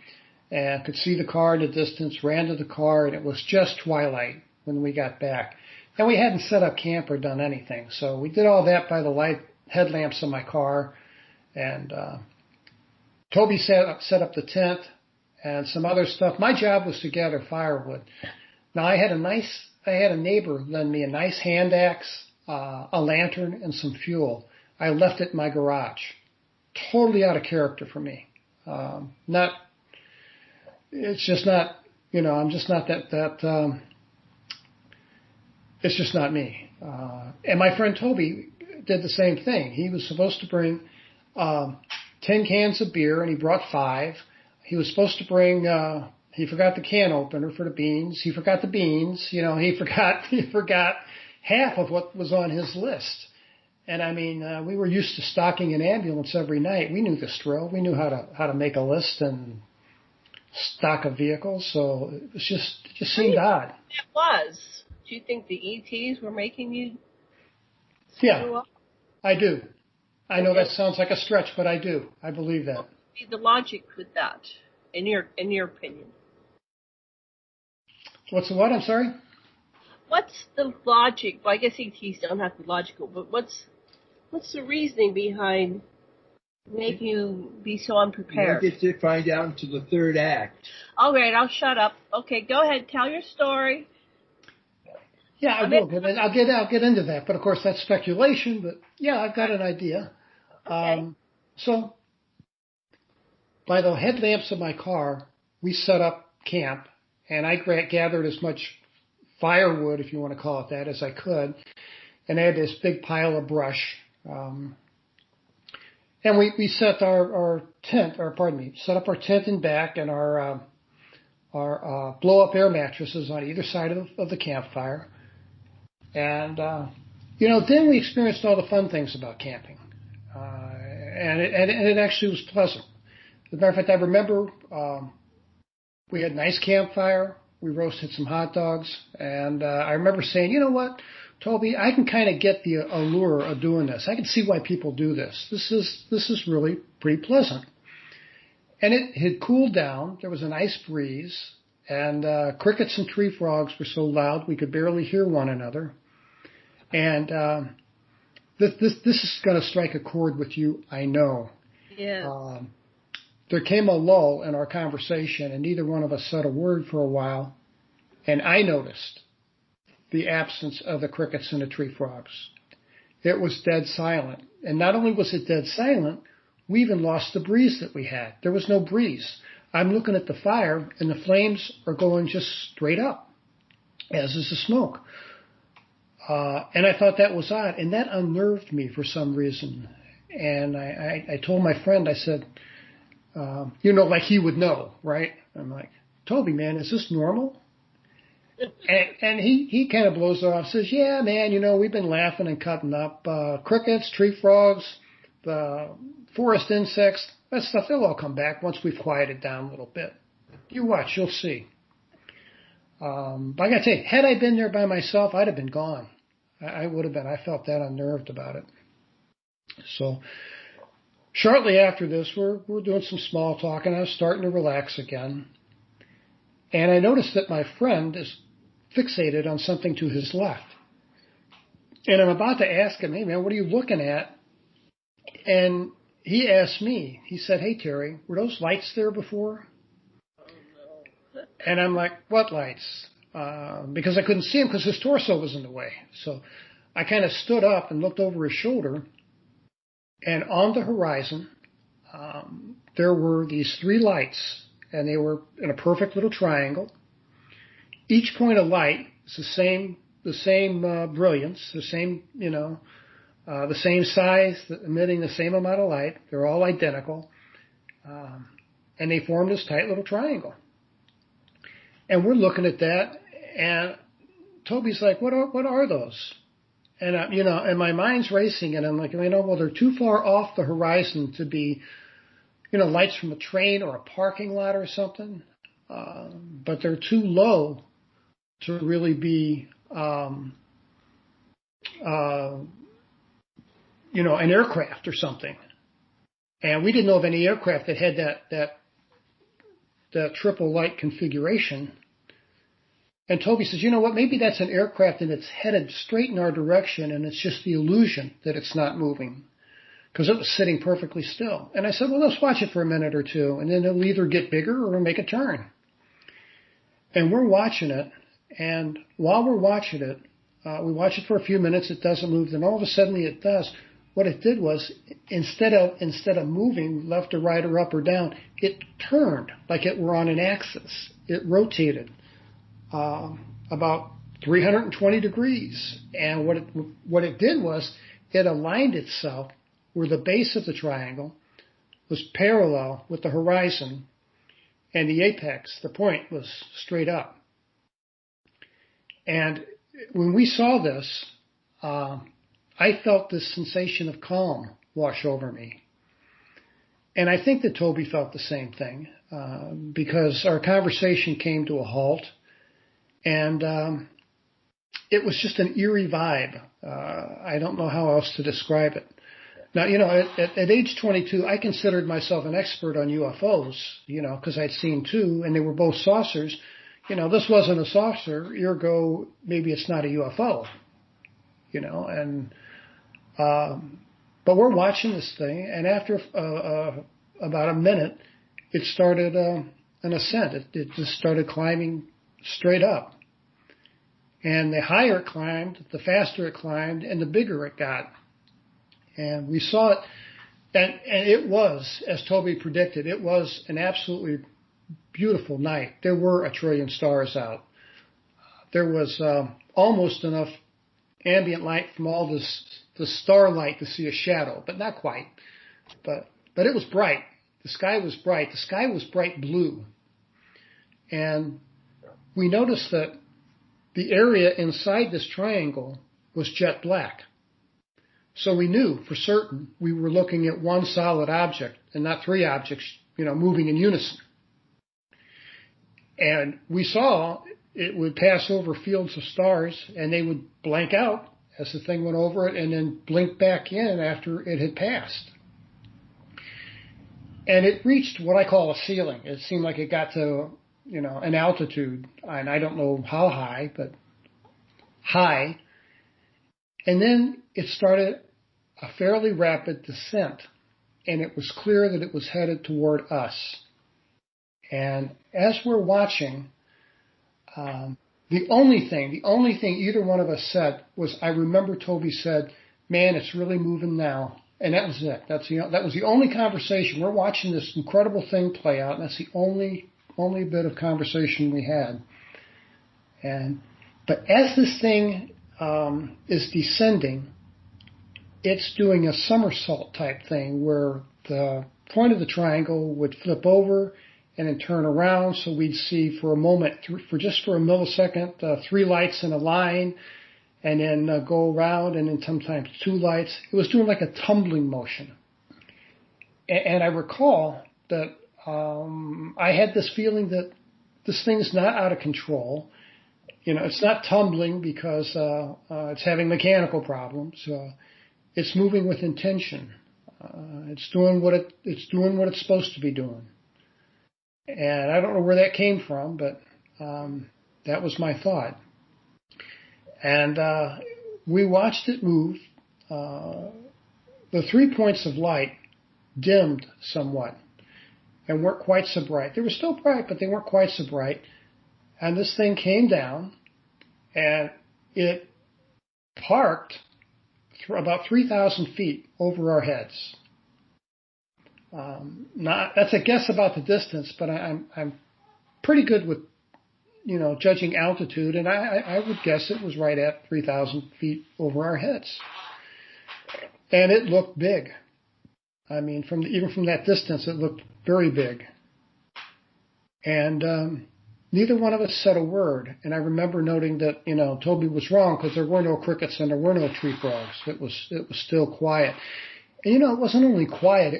and could see the car in the distance. Ran to the car, and it was just twilight when we got back. And we hadn't set up camp or done anything. So we did all that by the light headlamps in my car. And Toby set up the tent and some other stuff. My job was to gather firewood. Now I had a neighbor lend me a nice hand axe, a lantern, and some fuel. I left it in my garage. Totally out of character for me. It's just not, I'm just not it's just not me. And my friend Toby did the same thing. He was supposed to bring 10 cans of beer, and he brought 5. He was supposed to bring, he forgot the can opener for the beans. He forgot the beans. He forgot half of what was on his list. And I mean, we were used to stocking an ambulance every night. We knew this drill. We knew how to make a list and stock a vehicle. So it just seemed odd. It was. Do you think the ETs were making you? Yeah, I do. I know that sounds like a stretch, but I do. I believe that. What would be the logic with that, in your opinion? What's the what? I'm sorry? What's the logic? Well, I guess ETs don't have to be logical, but what's the reasoning behind making you be so unprepared? You get to find out until the third act. All right, I'll shut up. Okay, go ahead. Tell your story. Yeah, I will. I'll get into that. But of course, that's speculation. But yeah, I've got an idea. Okay. So by the headlamps of my car, we set up camp, and I gathered as much firewood, if you want to call it that, as I could. And I had this big pile of brush. And we set set up our tent in back and our blow-up air mattresses on either side of the campfire. And, then we experienced all the fun things about camping. And it actually was pleasant. As a matter of fact, I remember we had a nice campfire. We roasted some hot dogs. And I remember saying, you know what, Toby, I can kind of get the allure of doing this. I can see why people do this. This is really pretty pleasant. And it had cooled down. There was a nice breeze. And crickets and tree frogs were so loud we could barely hear one another. And this is going to strike a chord with you, I know. Yeah. There came a lull in our conversation, and neither one of us said a word for a while. And I noticed the absence of the crickets and the tree frogs. It was dead silent. And not only was it dead silent, we even lost the breeze that we had. There was no breeze. I'm looking at the fire, and the flames are going just straight up, as is the smoke. And I thought that was odd, and that unnerved me for some reason. And I told my friend, I said, like he would know, right? I'm like, Toby, man, is this normal? And he kind of blows it off, says, yeah, man, we've been laughing and cutting up. Crickets, tree frogs, the forest insects, that stuff, they'll all come back once we've quieted down a little bit. You watch, you'll see. But I got to tell you, had I been there by myself, I'd have been gone. I would have been. I felt that unnerved about it. So shortly after this, we're doing some small talk, and I was starting to relax again. And I noticed that my friend is fixated on something to his left. And I'm about to ask him, hey, man, what are you looking at? And he asked me, he said, hey, Terry, were those lights there before? And I'm like, what lights? Because I couldn't see him because his torso was in the way. So I kind of stood up and looked over his shoulder. And on the horizon, there were these 3 lights, and they were in a perfect little triangle. Each point of light is the same brilliance, the same, the same size, emitting the same amount of light. They're all identical. And they formed this tight little triangle. And we're looking at that, and Toby's like, what are those? And, and my mind's racing, and I'm like, well, they're too far off the horizon to be, lights from a train or a parking lot or something. But they're too low to really be, an aircraft or something. And we didn't know of any aircraft that had that triple light configuration. And Toby says, you know what, maybe that's an aircraft and it's headed straight in our direction and it's just the illusion that it's not moving. Because it was sitting perfectly still. And I said, well, let's watch it for a minute or two, and then it'll either get bigger or it'll make a turn. And we're watching it, and while we're watching it, we watch it for a few minutes, it doesn't move, then all of a sudden it does. What it did was, instead of moving left or right or up or down, it turned like it were on an axis. It rotated about 320 degrees. And what it did was, it aligned itself where the base of the triangle was parallel with the horizon, and the apex, the point, was straight up. And when we saw this, I felt this sensation of calm wash over me. And I think that Toby felt the same thing, because our conversation came to a halt, and it was just an eerie vibe. I don't know how else to describe it. Now, at age 22, I considered myself an expert on UFOs, because I'd seen two, and they were both saucers. This wasn't a saucer, ergo, maybe it's not a UFO, but we're watching this thing, and after about a minute, it started an ascent. It just started climbing straight up. And the higher it climbed, the faster it climbed, and the bigger it got. And we saw it, and it was, as Toby predicted, it was an absolutely beautiful night. There were 1 trillion stars out. There was almost enough ambient light from all the starlight to see a shadow, but not quite. But it was bright. The sky was bright. The sky was bright blue. And we noticed that the area inside this triangle was jet black. So we knew for certain we were looking at one solid object and not three objects, moving in unison. And we saw it would pass over fields of stars and they would blank out as the thing went over it and then blink back in after it had passed. And it reached what I call a ceiling. It seemed like it got to, an altitude, and I don't know how high, but high. And then it started a fairly rapid descent, and it was clear that it was headed toward us. And as we're watching, the only thing either one of us said was, I remember Toby said, man, it's really moving now. And that was it. That was the only conversation. We're watching this incredible thing play out, and that's the only bit of conversation we had. But as this thing is descending, it's doing a somersault type thing where the point of the triangle would flip over and then turn around. So we'd see for a moment, for a millisecond, 3 lights in a line, and then go around, and then sometimes 2 lights. It was doing like a tumbling motion. And I recall that I had this feeling that this thing's not out of control. It's not tumbling because it's having mechanical problems. It's moving with intention. It's doing what it's supposed to be doing. And I don't know where that came from, but that was my thought. And we watched it move. The 3 points of light dimmed somewhat and weren't quite so bright. They were still bright, but they weren't quite so bright. And this thing came down, and it parked about 3,000 feet over our heads. That's a guess about the distance, but I'm pretty good with, judging altitude, and I would guess it was right at 3,000 feet over our heads. And it looked big. I mean, even from that distance, it looked very big. And neither one of us said a word. And I remember noting that, Toby was wrong because there were no crickets and there were no tree frogs. It was still quiet. And, it wasn't only quiet,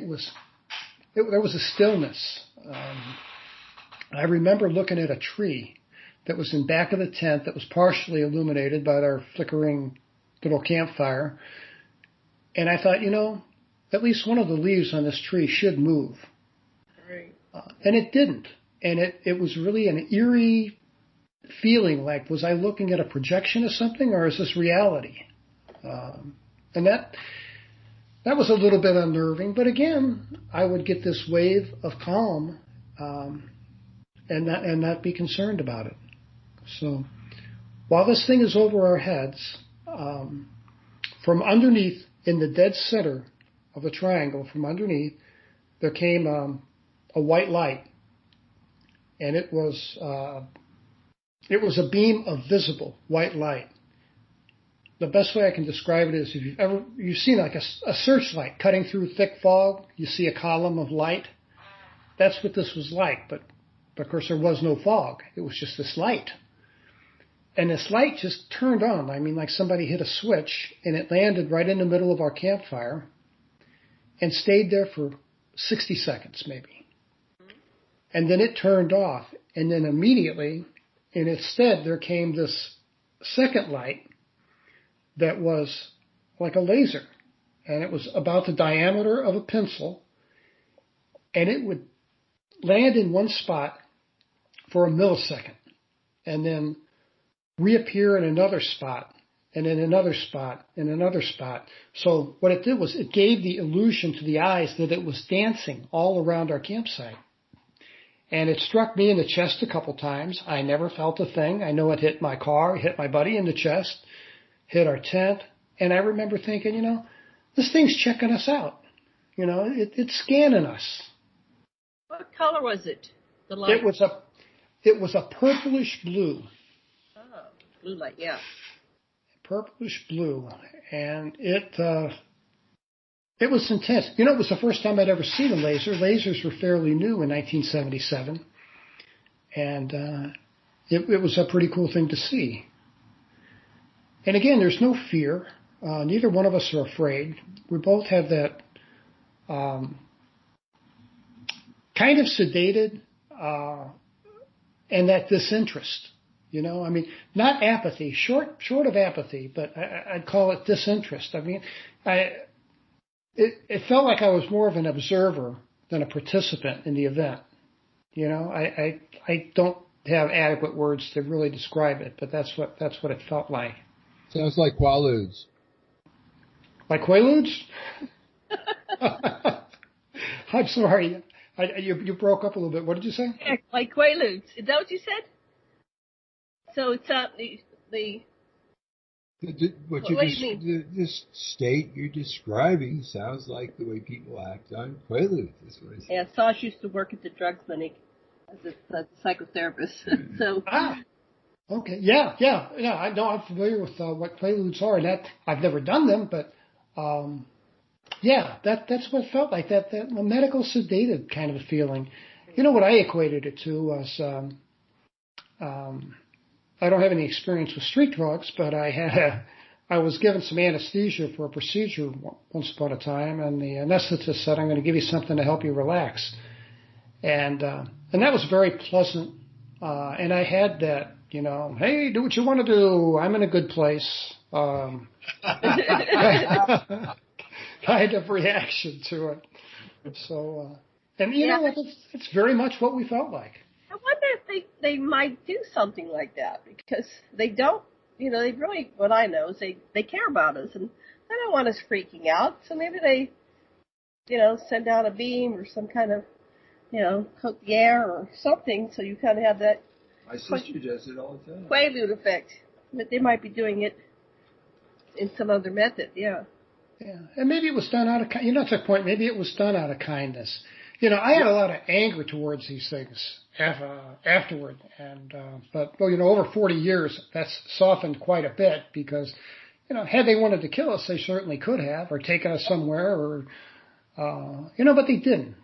there was a stillness. I remember looking at a tree that was in back of the tent that was partially illuminated by our flickering little campfire. And I thought, at least one of the leaves on this tree should move. Right. And it didn't. And it was really an eerie feeling like, was I looking at a projection of something, or is this reality? And that was a little bit unnerving. But again, I would get this wave of calm, and not be concerned about it. So while this thing is over our heads, from underneath, in the dead center of the triangle, from underneath, there came a white light, and it was a beam of visible white light. The best way I can describe it is, if you've seen like a searchlight cutting through thick fog, you see a column of light. That's what this was like, but of course there was no fog. It was just this light. And this light just turned on. I mean, like somebody hit a switch, and it landed right in the middle of our campfire and stayed there for 60 seconds maybe. And then it turned off, and then immediately, in its stead, there came this second light that was like a laser, and it was about the diameter of a pencil, and it would land in one spot for a millisecond, and then reappear in another spot, and in another spot, and another spot. So what it did was it gave the illusion to the eyes that it was dancing all around our campsite. And it struck me in the chest a couple times. I never felt a thing. I know it hit my car, hit my buddy in the chest, hit our tent. And I remember thinking, this thing's checking us out. It's scanning us. What color was it? The light? It was a purplish blue. Oh, blue light, yeah. Purplish blue. And it was intense. It was the first time I'd ever seen a laser. Lasers were fairly new in 1977. And it was a pretty cool thing to see. And again, there's no fear. Neither one of us are afraid. We both have that kind of sedated and that disinterest. I mean, not apathy, short of apathy, but I'd call it disinterest. I mean, it felt like I was more of an observer than a participant in the event. I don't have adequate words to really describe it, but that's what it felt like. Sounds like Quaaludes. Like Quaaludes? I'm sorry. You broke up a little bit. What did you say? Yeah, like Quaaludes. Is that what you said? So it's what do you mean? This state you're describing sounds like the way people act on Quaaludes. Yeah, Sasha used to work at the drug clinic as a psychotherapist. So. Okay. Yeah. I know I'm familiar with what Quaaludes are, and that I've never done them, but that's what it felt like. That medical sedated kind of a feeling. What I equated it to was I don't have any experience with street drugs, but I was given some anesthesia for a procedure once upon a time, and the anesthetist said, "I'm going to give you something to help you relax," and that was very pleasant. And I had that, hey, do what you want to do. I'm in a good place. Kind of reaction to it. So, and you know what? It's very much what we felt like. I wonder if they might do something like that, because they don't, they really, what I know is they care about us, and they don't want us freaking out. So maybe they, send out a beam or some kind of, coat the air or something, so you kind of have that. My sister does it all the time. Quaalude effect. But they might be doing it in some other method, yeah. Yeah, and maybe it was done out of, that's the point, maybe it was done out of kindness. I had a lot of anger towards these things afterward, and but over 40 years, that's softened quite a bit, because, had they wanted to kill us, they certainly could have, or taken us somewhere, or, but they didn't.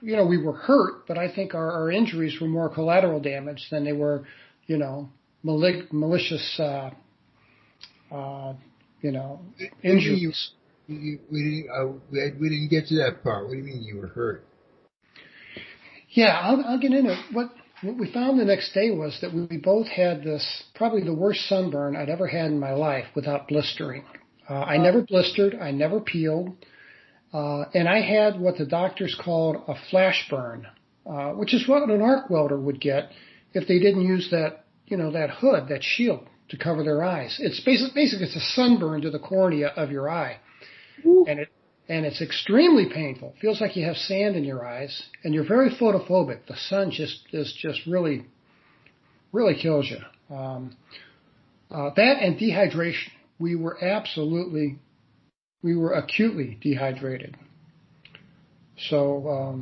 We were hurt, but I think our injuries were more collateral damage than they were, malicious, injuries. We didn't get to that part. What do you mean you were hurt? Yeah, I'll get into it. What we found the next day was that we both had this, probably the worst sunburn I'd ever had in my life without blistering. I never blistered. I never peeled. And I had what the doctors called a flash burn, which is what an arc welder would get if they didn't use that that hood, that shield to cover their eyes. It's basically it's a sunburn to the cornea of your eye. Ooh. And it's extremely painful. Feels like you have sand in your eyes, and you're very photophobic. The sun just really kills you. That and dehydration. We were acutely dehydrated. So,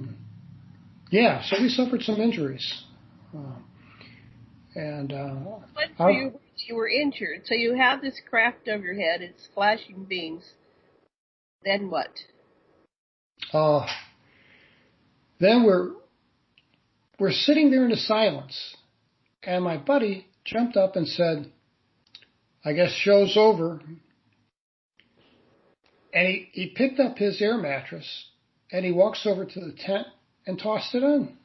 so we suffered some injuries. But you were injured, so you have this craft over your head. It's flashing beams. Then what? Then we're sitting there in the silence, and my buddy jumped up and said, "I guess show's over." And he picked up his air mattress and he walks over to the tent and tossed it on.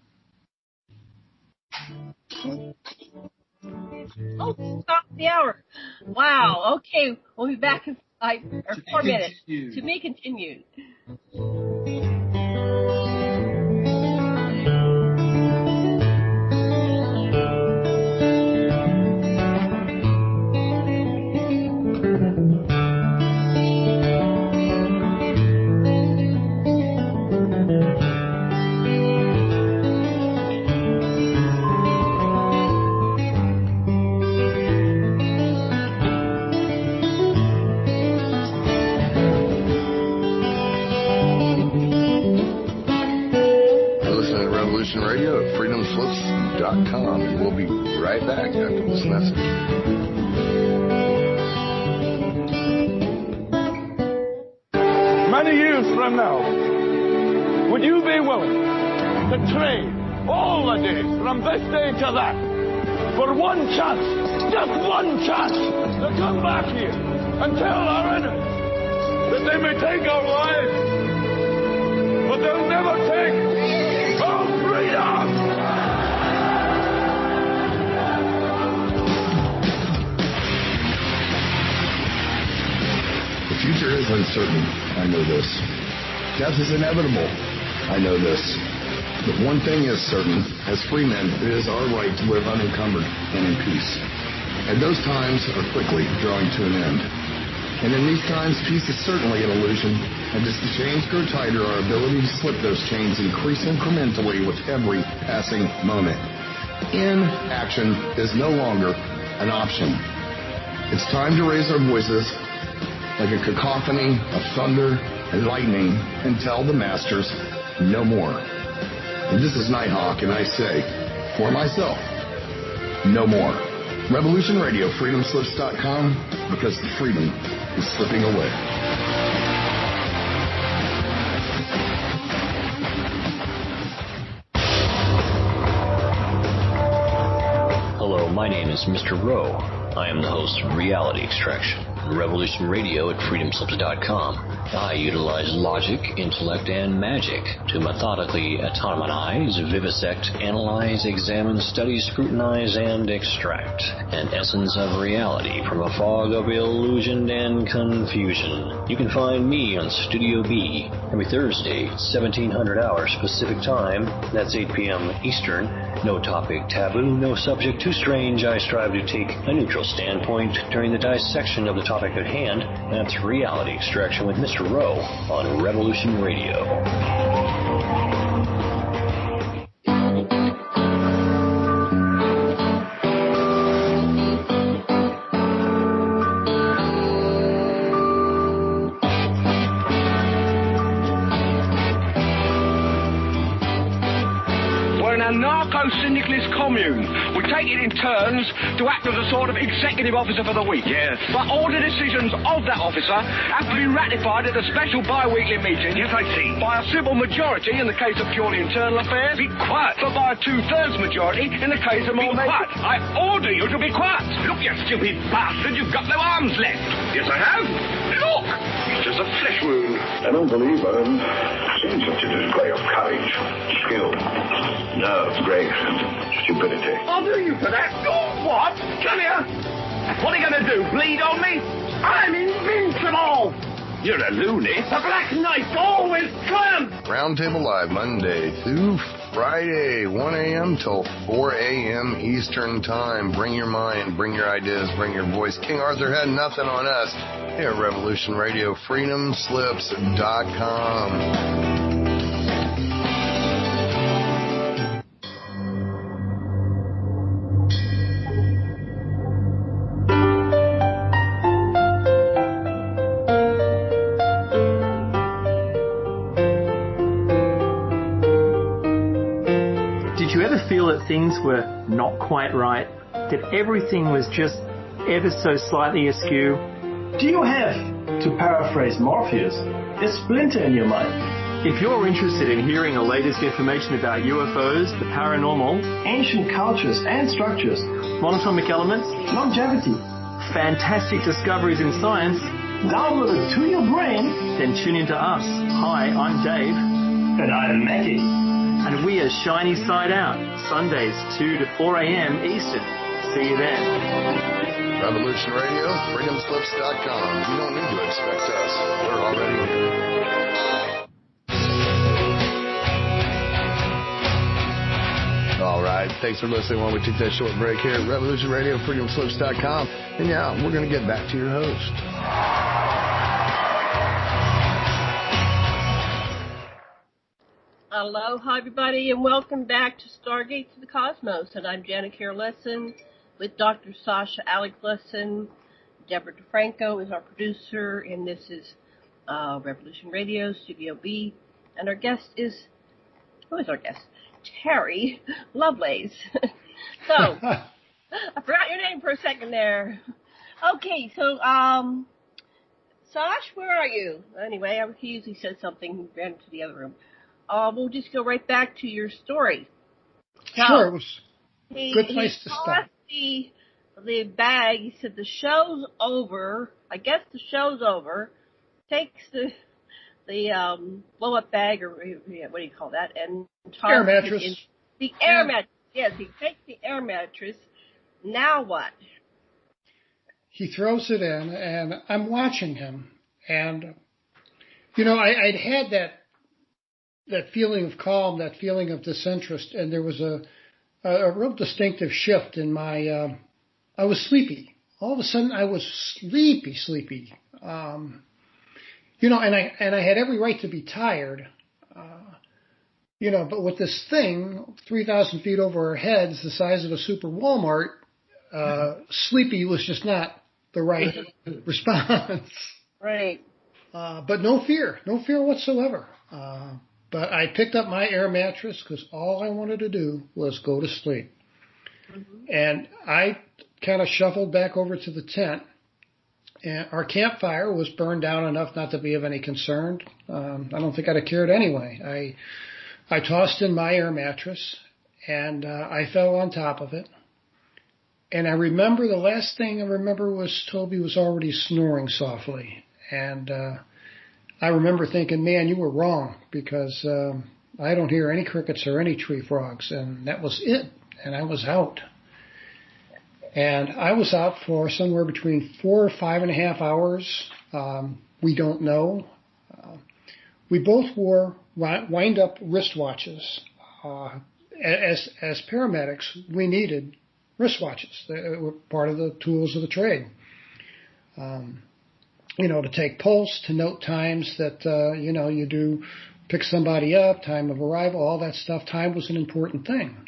Oh, stop the hour. Wow. Okay. We'll be back in 4 minutes. To be continued. And we'll be right back after this message. Many years from now, would you be willing to trade all the days from this day to that for one chance, just one chance, to come back here and tell our enemies that they may take our lives, but they'll never take our freedom? The future is uncertain, I know this. Death is inevitable, I know this. But one thing is certain, as free men, it is our right to live unencumbered and in peace. And those times are quickly drawing to an end. And in these times, peace is certainly an illusion, and as the chains grow tighter, our ability to slip those chains increase incrementally with every passing moment. Inaction is no longer an option. It's time to raise our voices like a cacophony of thunder and lightning and tell the masters no more. And this is Nighthawk, and I say, for myself, no more. Revolution Radio, freedomslips.com, because the freedom is slipping away. Hello, my name is Mr. Rowe. I am the host of Reality Extraction, Revolution Radio at freedomslips.com. I utilize logic, intellect, and magic to methodically atomize, vivisect, analyze, examine, study, scrutinize, and extract an essence of reality from a fog of illusion and confusion. You can find me on Studio B every Thursday, 1700 hours Pacific Time. That's 8 p.m. Eastern. No topic taboo, no subject too strange. I strive to take a neutral standpoint during the dissection of the topic at hand. That's Reality Extraction with Mr. Rowe on Revolution Radio. Anarcho-syndicalist commune. We take it in turns to act as a sort of executive officer for the week. Yes. But all the decisions of that officer have to be ratified at a special bi-weekly meeting. Yes, I see. By a simple majority in the case of purely internal affairs. Be quiet. But by a 2/3 majority in the case of more... Be quiet. I order you to be quiet. Look, you stupid bastard, you've got no arms left. Yes, I have. Look! It's just a flesh wound. I don't believe I've seen such a display of courage, skill, nerve, grace, and stupidity. I'll do you for that. You what? Come here. What are you going to do? Bleed on me? I'm invincible. You're a loony. The Black Knight always triumphs! Roundtable Live, Monday through Friday, 1 a.m. till 4 a.m. Eastern Time. Bring your mind, bring your ideas, bring your voice. King Arthur had nothing on us here at Revolution Radio, freedomslips.com. Things were not quite right, that everything was just ever so slightly askew? Do you have, to paraphrase Morpheus, a splinter in your mind? If you're interested in hearing the latest information about UFOs, the paranormal, ancient cultures and structures, monatomic elements, longevity, fantastic discoveries in science, download it to your brain, then tune into us. Hi, I'm Dave. And I'm Mackie. And we are Shiny Side Out, Sundays 2 to 4 a.m. Eastern. See you then. Revolution Radio, freedomslips.com. You don't need to expect us. We're already here. All right. Thanks for listening while we take that short break here at Revolution Radio, freedomslips.com. And now we're going to get back to your host. Aloha, everybody, and welcome back to Stargate to the Cosmos. And I'm Janet Kerr Lessin with Dr. Sasha Alex Lessin. Deborah DeFranco is our producer, and this is Revolution Radio, Studio B. And our guest is, who is our guest? Terry Lovelace. So, I forgot your name for a second there. Okay, so, Sash, where are you? Anyway, he usually said something, he ran into the other room. We'll just go right back to your story. Sure, it was a good place to start. The bag, he said, the show's over. I guess the show's over. Takes the blow-up bag, or what do you call that? And air mattress. The air mattress. Yes, he takes the air mattress. Now what? He throws it in, and I'm watching him. And, you know, I'd had that feeling of calm, that feeling of disinterest, and there was a real distinctive shift in my, I was sleepy. All of a sudden I was sleepy. You know, and I had every right to be tired, you know, but with this thing 3,000 feet over our heads, the size of a super Walmart, sleepy was just not the right response. Right. But no fear whatsoever. But I picked up my air mattress because all I wanted to do was go to sleep. Mm-hmm. And I kind of shuffled back over to the tent. And our campfire was burned down enough not to be of any concern. I don't think I'd have cared anyway. I tossed in my air mattress, and I fell on top of it. And I remember the last thing I remember was Toby was already snoring softly. And I remember thinking, man, you were wrong, because I don't hear any crickets or any tree frogs, and that was it, and I was out. And I was out for somewhere between 4 or 5.5 hours. We don't know. We both wore wind-up wristwatches. As paramedics, we needed wristwatches. They were part of the tools of the trade. You know, to take pulse, to note times that, you know, you do pick somebody up, time of arrival, all that stuff. Time was an important thing.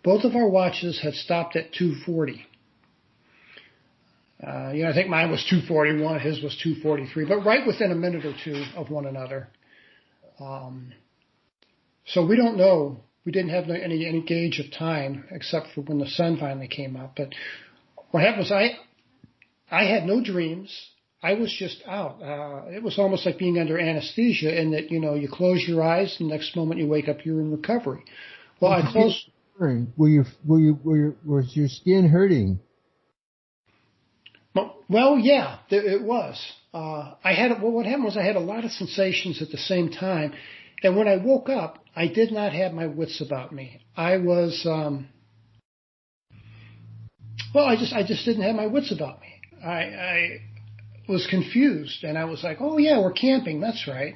Both of our watches had stopped at 2:40. You know, I think mine was 2:41, his was 2:43, but right within a minute or two of one another. So we don't know. We didn't have any gauge of time except for when the sun finally came up. But what happened was I had no dreams. I was just out. It was almost like being under anesthesia in that, you know, you close your eyes and the next moment you wake up, you're in recovery. Well, I closed. Was your skin hurting? Well, yeah, it was. What happened was I had a lot of sensations at the same time. And when I woke up, I did not have my wits about me. I was, I just didn't have my wits about me. was confused, and I was like, oh yeah, we're camping, that's right.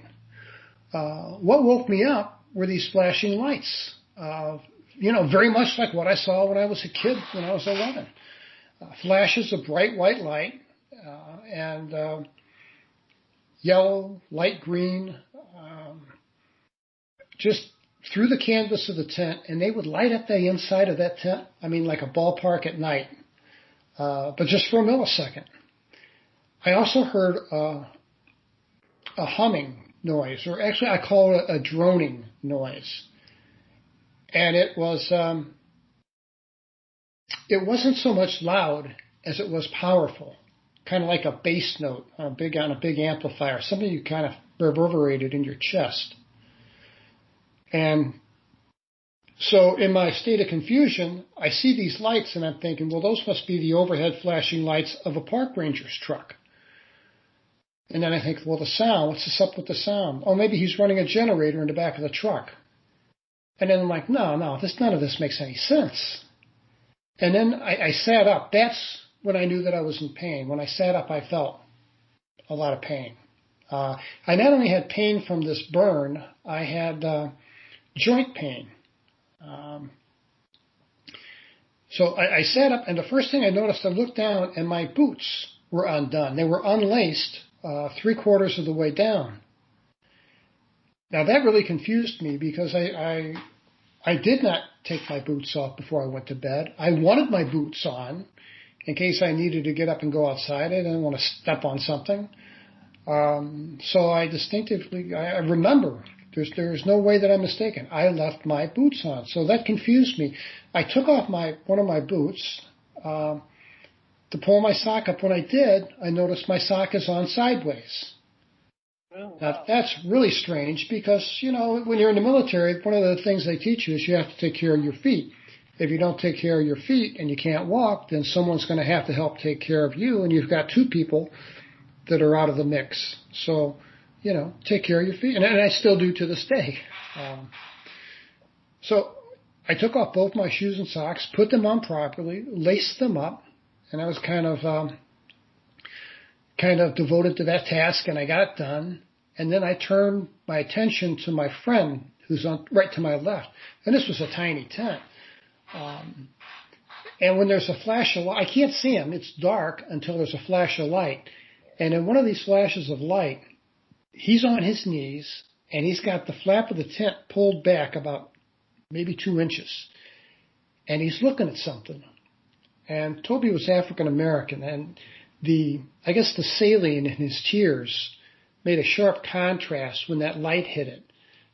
What woke me up were these flashing lights, very much like what I saw when I was a kid, when I was 11. Flashes of bright white light, and yellow, light green, just through the canvas of the tent, and they would light up the inside of that tent, like a ballpark at night, but just for a millisecond. I also heard a humming noise, or actually I call it a droning noise. And it wasn't so much loud as it was powerful, kind of like a bass note on a big amplifier, something you kind of reverberated in your chest. And so in my state of confusion, I see these lights and I'm thinking, well, those must be the overhead flashing lights of a park ranger's truck. And then I think, well, the sound, what's this up with the sound? Oh, maybe he's running a generator in the back of the truck. And then I'm like, no, none of this makes any sense. And then I sat up. That's when I knew that I was in pain. When I sat up, I felt a lot of pain. I not only had pain from this burn, I had joint pain. So I sat up, and the first thing I noticed, I looked down, and my boots were undone. They were unlaced 3/4 of the way down. Now that really confused me because I did not take my boots off before I went to bed. I wanted my boots on in case I needed to get up and go outside. I didn't want to step on something. So I remember there's no way that I'm mistaken. I left my boots on. So that confused me. I took off one of my boots to pull my sock up. When I did, I noticed my sock is on sideways. Oh, wow. Now, that's really strange because, when you're in the military, one of the things they teach you is you have to take care of your feet. If you don't take care of your feet and you can't walk, then someone's going to have to help take care of you, and you've got 2 people that are out of the mix. So, take care of your feet. And I still do to this day. So I took off both my shoes and socks, put them on properly, laced them up, and I was kind of devoted to that task, and I got it done. And then I turned my attention to my friend who's right to my left. And this was a tiny tent. And when there's a flash of light, I can't see him. It's dark until there's a flash of light. And in one of these flashes of light, he's on his knees, and he's got the flap of the tent pulled back about maybe 2 inches. And he's looking at something. And Toby was African American, and I guess the saline in his tears made a sharp contrast when that light hit it,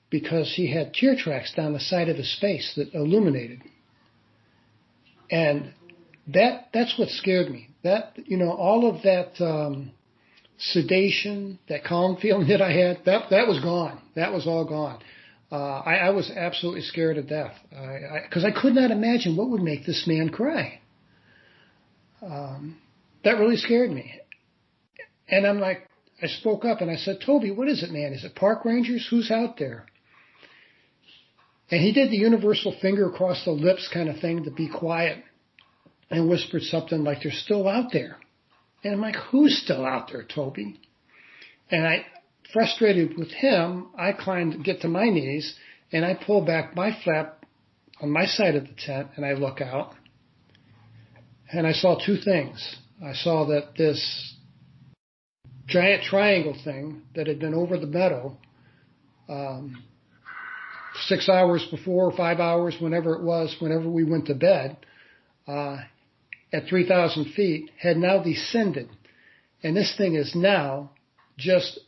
because he had tear tracks down the side of his face that illuminated. And that's what scared me. That, all of that sedation, that calm feeling that I had, that was gone. That was all gone. I was absolutely scared to death because I could not imagine what would make this man cry. That really scared me. And I spoke up and I said, Toby, what is it, man? Is it park rangers? Who's out there? And he did the universal finger across the lips kind of thing to be quiet and whispered something like, they're still out there. And I'm like, who's still out there, Toby? And frustrated with him, I get to my knees and I pull back my flap on my side of the tent and I look out. And I saw 2 things. I saw that this giant triangle thing that had been over the meadow 6 hours before, 5 hours, whenever it was, whenever we went to bed, at 3,000 feet, had now descended. And this thing is now just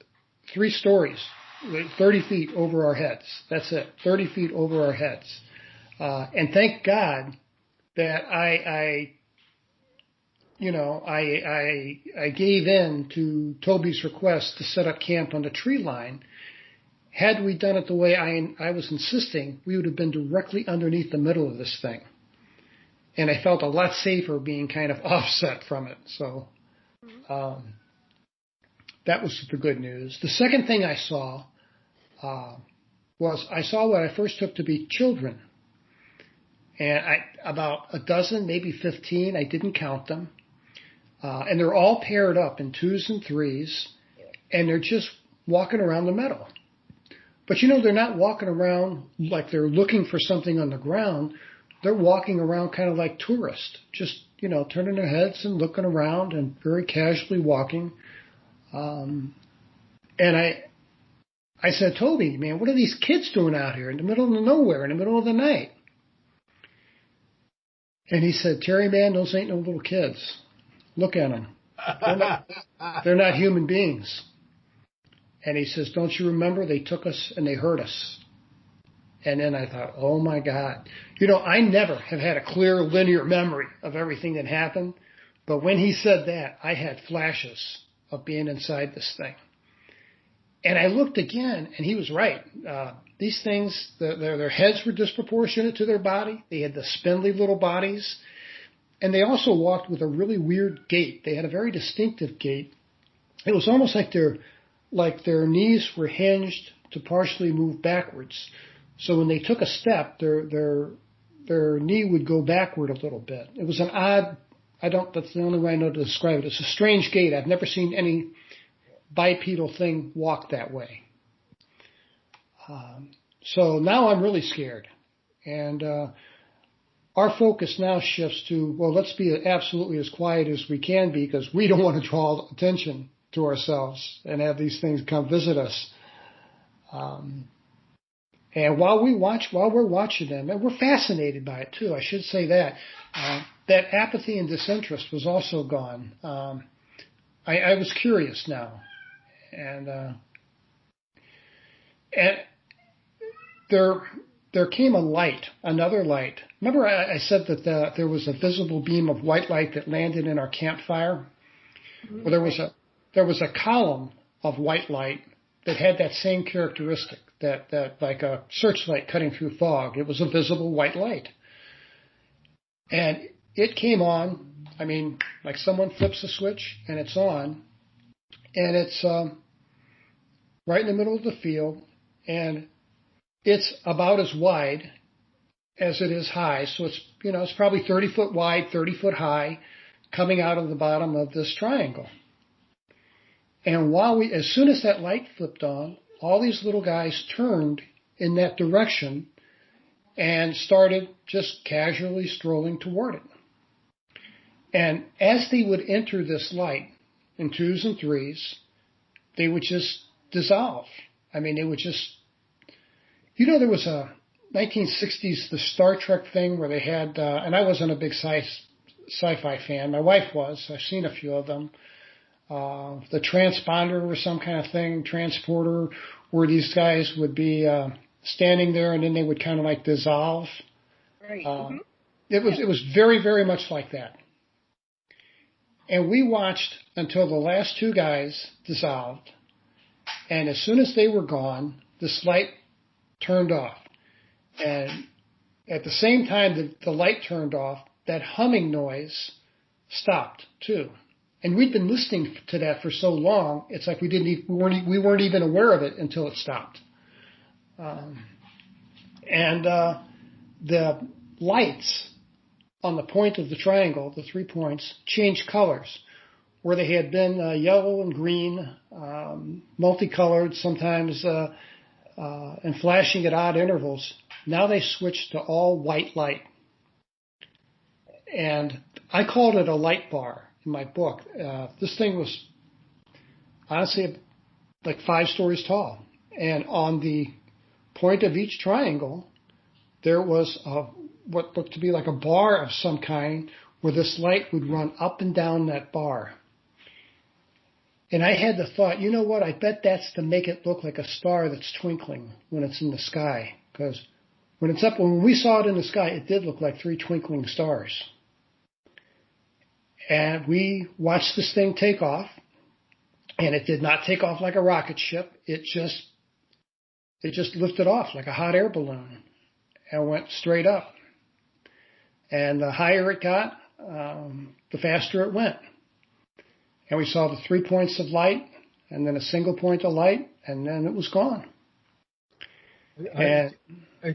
3 stories, 30 feet over our heads. That's it, 30 feet over our heads. And thank God that I gave in to Toby's request to set up camp on the tree line. Had we done it the way I was insisting, we would have been directly underneath the middle of this thing. And I felt a lot safer being kind of offset from it. So that was the good news. The second thing I saw was what I first took to be children. And about a dozen, maybe 15, I didn't count them. And they're all paired up in 2s and 3s, and they're just walking around the meadow. But they're not walking around like they're looking for something on the ground. They're walking around kind of like tourists, just, turning their heads and looking around and very casually walking. And I said, Toby, man, what are these kids doing out here in the middle of nowhere, in the middle of the night? And he said, Terry, man, those ain't no little kids. Look at them. They're not human beings. And he says, don't you remember? They took us and they hurt us. And then I thought, oh, my God. I never have had a clear linear memory of everything that happened. But when he said that, I had flashes of being inside this thing. And I looked again, and he was right. These things, their heads were disproportionate to their body. They had the spindly little bodies. And they also walked with a really weird gait. They had a very distinctive gait. It was almost like their knees were hinged to partially move backwards. So when they took a step, their knee would go backward a little bit. It was an odd, that's the only way I know to describe it. It's a strange gait. I've never seen any bipedal thing walk that way. So now I'm really scared. And our focus now shifts to, well, let's be absolutely as quiet as we can be because we don't want to draw attention to ourselves and have these things come visit us. And while we're watching them, and we're fascinated by it too, I should say that, that apathy and disinterest was also gone. I was curious now. And there came a light, another light. Remember I said that there was a visible beam of white light that landed in our campfire? Well, there was a column of white light that had that same characteristic, that like a searchlight cutting through fog. It was a visible white light. And it came on, like someone flips a switch and it's on. And it's right in the middle of the field, and it's about as wide as it is high. So it's probably 30 foot wide, 30 foot high, coming out of the bottom of this triangle. And as soon as that light flipped on, all these little guys turned in that direction and started just casually strolling toward it. And as they would enter this light in 2s and 3s, they would just dissolve. They would just, there was a 1960s, the Star Trek thing where they had, and I wasn't a big sci-fi fan. My wife was. I've seen a few of them. The transponder or some kind of thing, transporter, where these guys would be standing there and then they would kind of like dissolve. Right. It was very, very much like that. And we watched until the last two guys dissolved. And as soon as they were gone, this light turned off. And at the same time that the light turned off, that humming noise stopped too. And we'd been listening to that for so long, it's like we weren't even aware of it until it stopped. The lights on the point of the triangle, the 3 points, changed colors. Where they had been yellow and green, multicolored, sometimes and flashing at odd intervals, now they switched to all white light. And I called it a light bar in my book. This thing was honestly like 5 stories tall. And on the point of each triangle, there was what looked to be like a bar of some kind where this light would run up and down that bar. And I had the thought, you know what, I bet that's to make it look like a star that's twinkling when it's in the sky. Because when we saw it in the sky, it did look like 3 twinkling stars. And we watched this thing take off, and it did not take off like a rocket ship. It just lifted off like a hot air balloon and went straight up. And the higher it got, the faster it went. And we saw the 3 points of light, and then a single point of light, and then it was gone.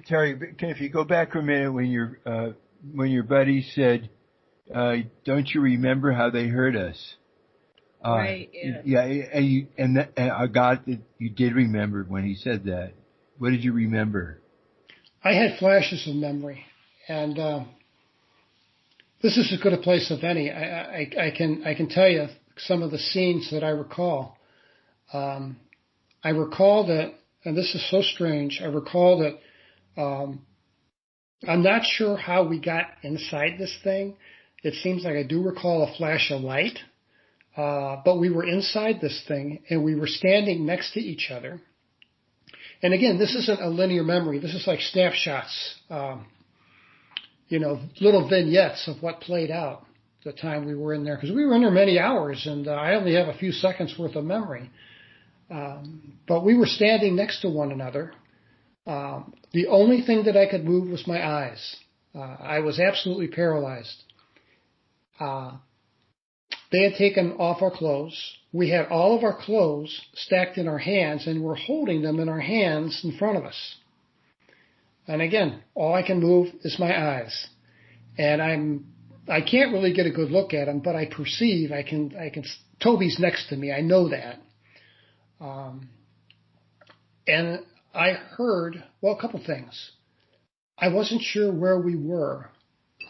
Terry, if you go back for a minute when your buddy said don't you remember how they hurt us? Right. Yeah. Yeah, and I got that you did remember when he said that. What did you remember? I had flashes of memory, and this is as good a place as any. I can tell you some of the scenes that I recall. I recall that, and this is so strange. I recall that I'm not sure how we got inside this thing. It seems like I do recall a flash of light. But we were inside this thing, and we were standing next to each other. And again, this isn't a linear memory. This is like snapshots, little vignettes of what played out the time we were in there. Because we were in there many hours, and I only have a few seconds worth of memory. But we were standing next to one another. The only thing that I could move was my eyes. I was absolutely paralyzed. They had taken off our clothes. We had all of our clothes stacked in our hands, and we're holding them in our hands in front of us. And again, all I can move is my eyes. And I can't really get a good look at them, but I perceive, Toby's next to me. I know that. And I heard, a couple things. I wasn't sure where we were.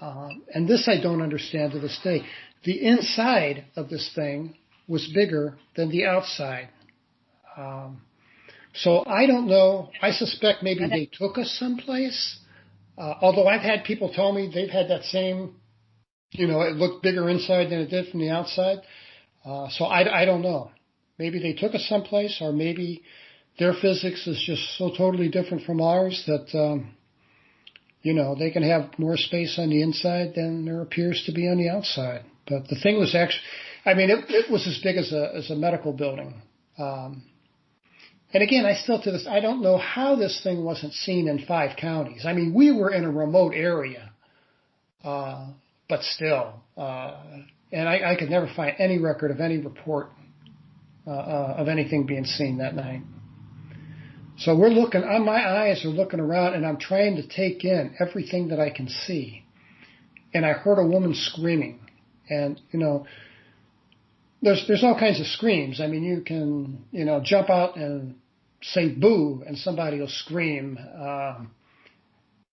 And this I don't understand to this day. The inside of this thing was bigger than the outside. So I don't know. I suspect maybe they took us someplace. Although I've had people tell me they've had that same, it looked bigger inside than it did from the outside. So I don't know. Maybe they took us someplace, or maybe their physics is just so totally different from ours that, they can have more space on the inside than there appears to be on the outside. But the thing was actually, it was as big as a medical building. And again, I don't know how this thing wasn't seen in 5 counties. We were in a remote area, but still. And I could never find any record of any report of anything being seen that night. So my eyes are looking around, and I'm trying to take in everything that I can see. And I heard a woman screaming. And, there's all kinds of screams. You can, jump out and say boo, and somebody will scream.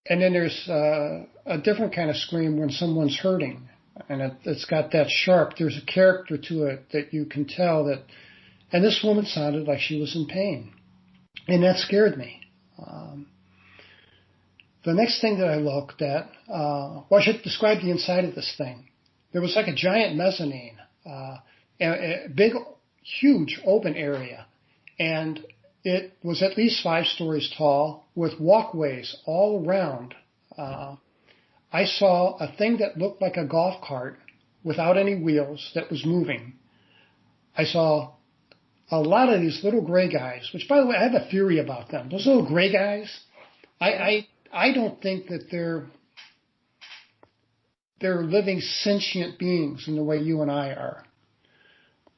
And then there's a different kind of scream when someone's hurting. And it's got that sharp, there's a character to it that you can tell that, and this woman sounded like she was in pain. And that scared me. The next thing that I looked at, I should describe the inside of this thing. There was like a giant mezzanine, a big, huge open area. And it was at least 5 stories tall with walkways all around. I saw a thing that looked like a golf cart without any wheels that was moving. I saw a lot of these little gray guys, which, by the way, I have a theory about them. Those little gray guys, I don't think that they're living sentient beings in the way you and I are.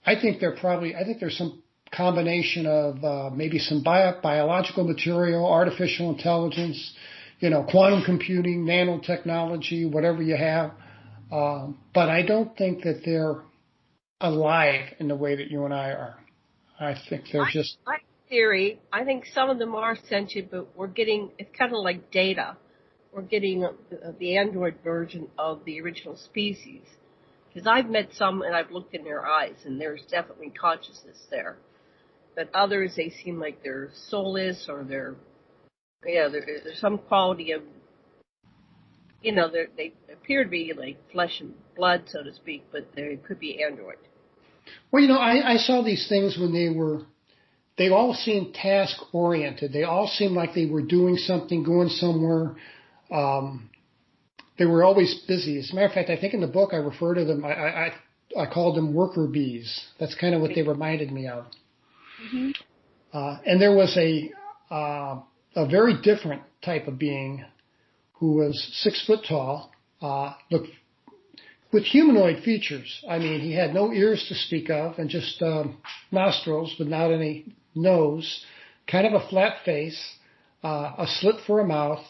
I think there's some combination of maybe some biological material, artificial intelligence, quantum computing, nanotechnology, whatever you have. But I don't think that they're alive in the way that you and I are. I think they're just... My theory, I think some of them are sentient, but it's kind of like Data. We're getting the android version of the original species. Because I've met some and I've looked in their eyes, and there's definitely consciousness there. But others, they seem like they're soulless, or there's some quality of, they appear to be like flesh and blood, so to speak, but they could be android. Well, I saw these things when they all seemed task-oriented. They all seemed like they were doing something, going somewhere. They were always busy. As a matter of fact, I think in the book I refer to them, I called them worker bees. That's kind of what they reminded me of. Mm-hmm. And there was a very different type of being who was 6 foot tall, looked with humanoid features. He had no ears to speak of, and just nostrils without any nose, kind of a flat face, a slit for a mouth,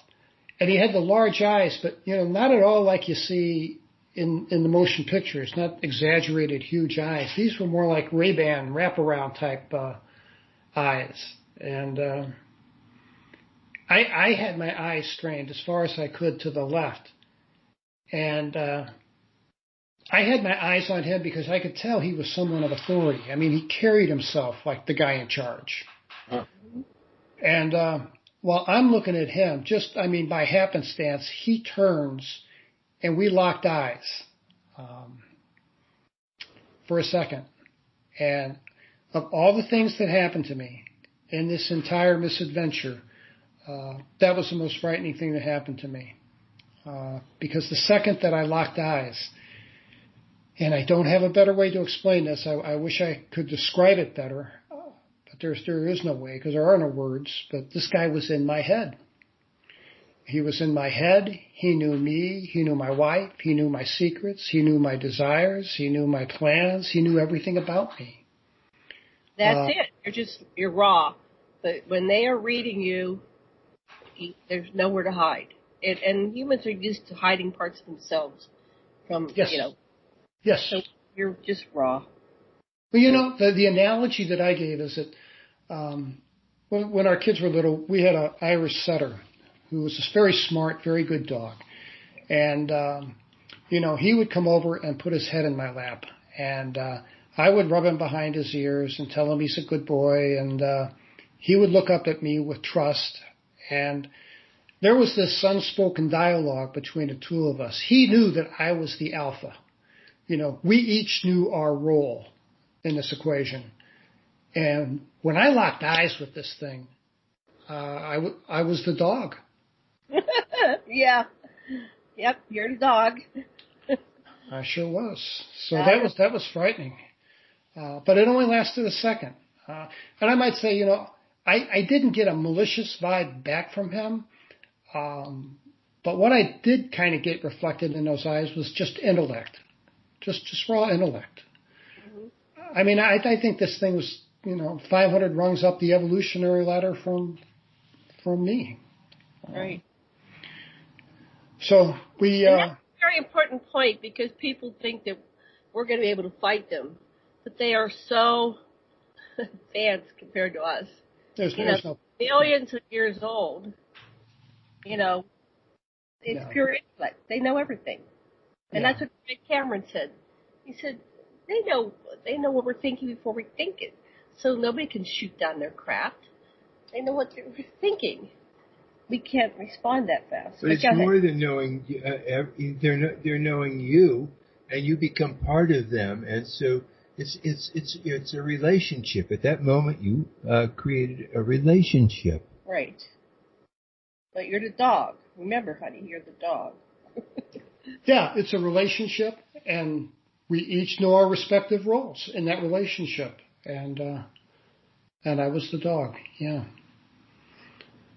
and he had the large eyes, but not at all like you see in the motion picture. It's not exaggerated huge eyes. These were more like Ray-Ban wraparound type eyes. And I had my eyes strained as far as I could to the left. And I had my eyes on him because I could tell he was someone of authority. I mean, he carried himself like the guy in charge. Huh. And while I'm looking at him, by happenstance, he turns and we locked eyes for a second. And of all the things that happened to me in this entire misadventure, that was the most frightening thing that happened to me. Because the second that I locked eyes, and I don't have a better way to explain this, I wish I could describe it better, but there is no way because there are no words, but this guy was in my head. He was in my head. He knew me. He knew my wife. He knew my secrets. He knew my desires. He knew my plans. He knew everything about me. That's it. You're raw. But when they are reading you, there's nowhere to hide. And humans are used to hiding parts of themselves from, Yes. Yes. So you're just raw. Well, the analogy that I gave is that when our kids were little, we had an Irish setter who was a very smart, very good dog. And, he would come over and put his head in my lap. And I would rub him behind his ears and tell him he's a good boy. And he would look up at me with trust. And there was this unspoken dialogue between the two of us. He knew that I was the alpha. We each knew our role in this equation. And when I locked eyes with this thing, I was the dog. Yeah. Yep, you're the dog. I sure was. So that was frightening. But it only lasted a second. And I might say, I didn't get a malicious vibe back from him. But what I did kind of get reflected in those eyes was just intellect. Just raw intellect. Mm-hmm. I mean, I think this thing was, 500 rungs up the evolutionary ladder from me. Right. So we. That's a very important point because people think that we're going to be able to fight them, but they are so advanced compared to us. There's no millions of years old. It's pure intellect. They know everything. And that's what Greg Cameron said. He said, they know what we're thinking before we think it. So nobody can shoot down their craft. They know what they're thinking. We can't respond that fast. But it's more than knowing, they're knowing you, and you become part of them. And so it's a relationship. At that moment, you created a relationship. Right. But you're the dog. Remember, honey, you're the dog. Yeah, it's a relationship, and we each know our respective roles in that relationship. And I was the dog, yeah.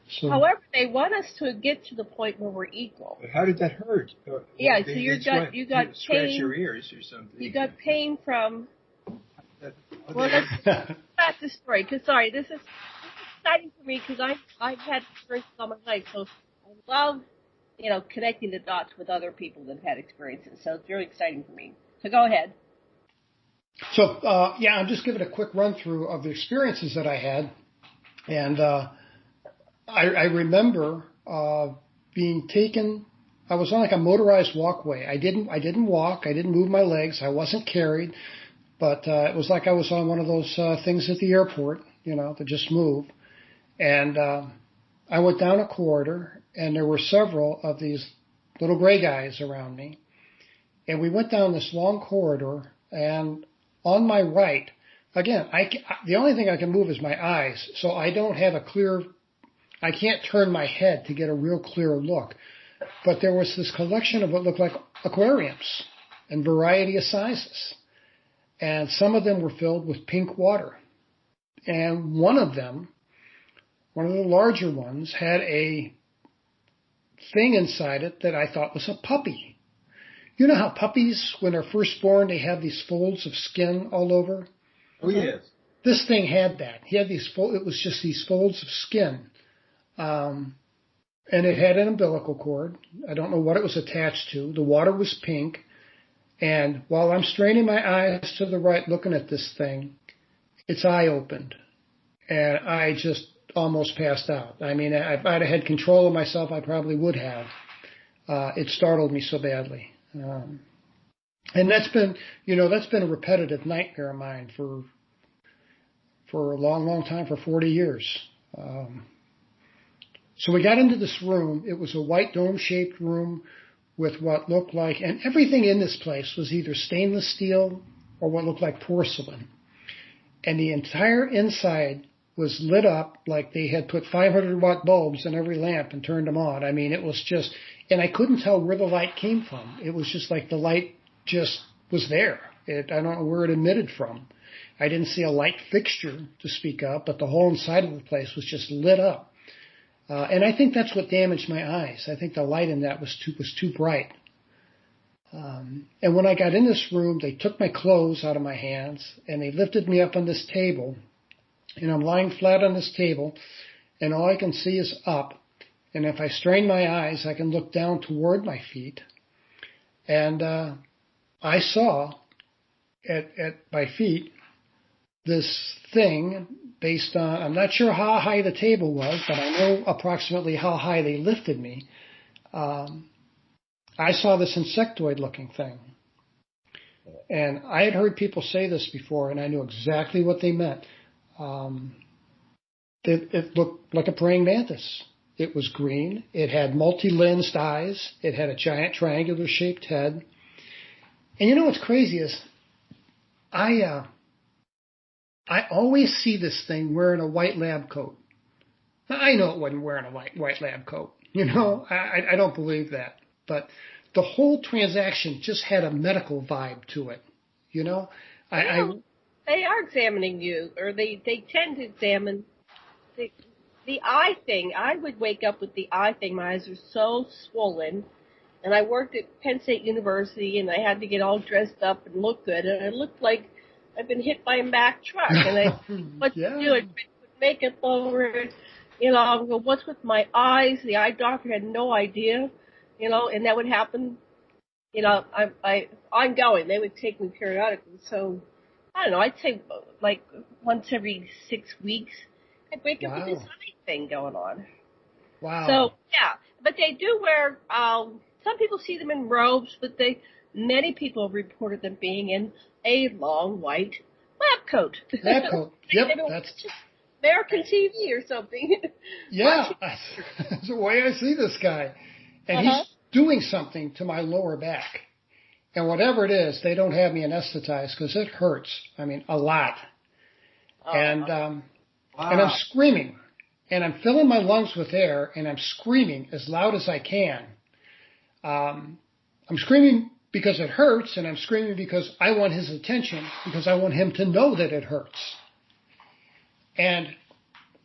So, however, they want us to get to the point where we're equal. How did that hurt? Yeah, so you got pain. Scratch your ears or something. You got pain from. Well, let's back the story. Because this is exciting for me because I've had experiences all my life, so I love connecting the dots with other people that have had experiences. So it's very exciting for me. So go ahead. So I'm just giving a quick run through of the experiences that I had, and I remember being taken. I was on like a motorized walkway. I didn't walk. I didn't move my legs. I wasn't carried, but it was like I was on one of those things at the airport, that just move. And I went down a corridor, and there were several of these little gray guys around me. And we went down this long corridor, and on my right, again, the only thing I can move is my eyes, so I don't have I can't turn my head to get a real clear look. But there was this collection of what looked like aquariums in variety of sizes. And some of them were filled with pink water. And one of the larger ones, had a thing inside it that I thought was a puppy. You know how puppies, when they're first born, they have these folds of skin all over? Oh, yes. This thing had that. He had it was just these folds of skin. And it had an umbilical cord. I don't know what it was attached to. The water was pink. And while I'm straining my eyes to the right looking at this thing, its eye opened. And I just almost passed out. I mean, if I'd have had control of myself, I probably would have. It startled me so badly. And that's been a repetitive nightmare of mine for a long, long time, for 40 years. So we got into this room. It was a white dome-shaped room with what looked like, and everything in this place was either stainless steel or what looked like porcelain. And the entire inside was lit up like they had put 500-watt bulbs in every lamp and turned them on. I mean, it was just, and I couldn't tell where the light came from. It was just like the light just was there. I don't know where it emitted from. I didn't see a light fixture to speak of, but the whole inside of the place was just lit up. And I think that's what damaged my eyes. I think the light in that was too bright. And when I got in this room, they took my clothes out of my hands and they lifted me up on this table. And I'm lying flat on this table, and all I can see is up. And if I strain my eyes, I can look down toward my feet. And I saw at my feet this thing based on, I'm not sure how high the table was, but I know approximately how high they lifted me. I saw this insectoid-looking thing. And I had heard people say this before, and I knew exactly what they meant. It looked like a praying mantis. It was green. It had multi-lensed eyes. It had a giant triangular-shaped head. And you know what's crazy is I always see this thing wearing a white lab coat. Now, I know it wasn't wearing a white lab coat. You know, I don't believe that. But the whole transaction just had a medical vibe to it. You know, They are examining you, or they tend to examine the eye thing. I would wake up with the eye thing. My eyes are so swollen. And I worked at Penn State University, and I had to get all dressed up and look good. And it looked like I've been hit by a Mack truck. And what you do, I put makeup over it. You know, I go, what's with my eyes? The eye doctor had no idea. You know, and that would happen. You know, ongoing. They would take me periodically. So, I don't know, I'd say like once every 6 weeks, I'd wake up with this eye thing going on. Wow. So, yeah. But they do wear, some people see them in robes, but many people have reported them being in a long white lab coat. Lab coat. Yep. That's American TV or something. Yeah. That's the way I see this guy. And he's doing something to my lower back. And whatever it is, they don't have me anesthetized because it hurts. I mean, a lot. And I'm screaming. And I'm filling my lungs with air, and I'm screaming as loud as I can. I'm screaming because it hurts, and I'm screaming because I want his attention, because I want him to know that it hurts. And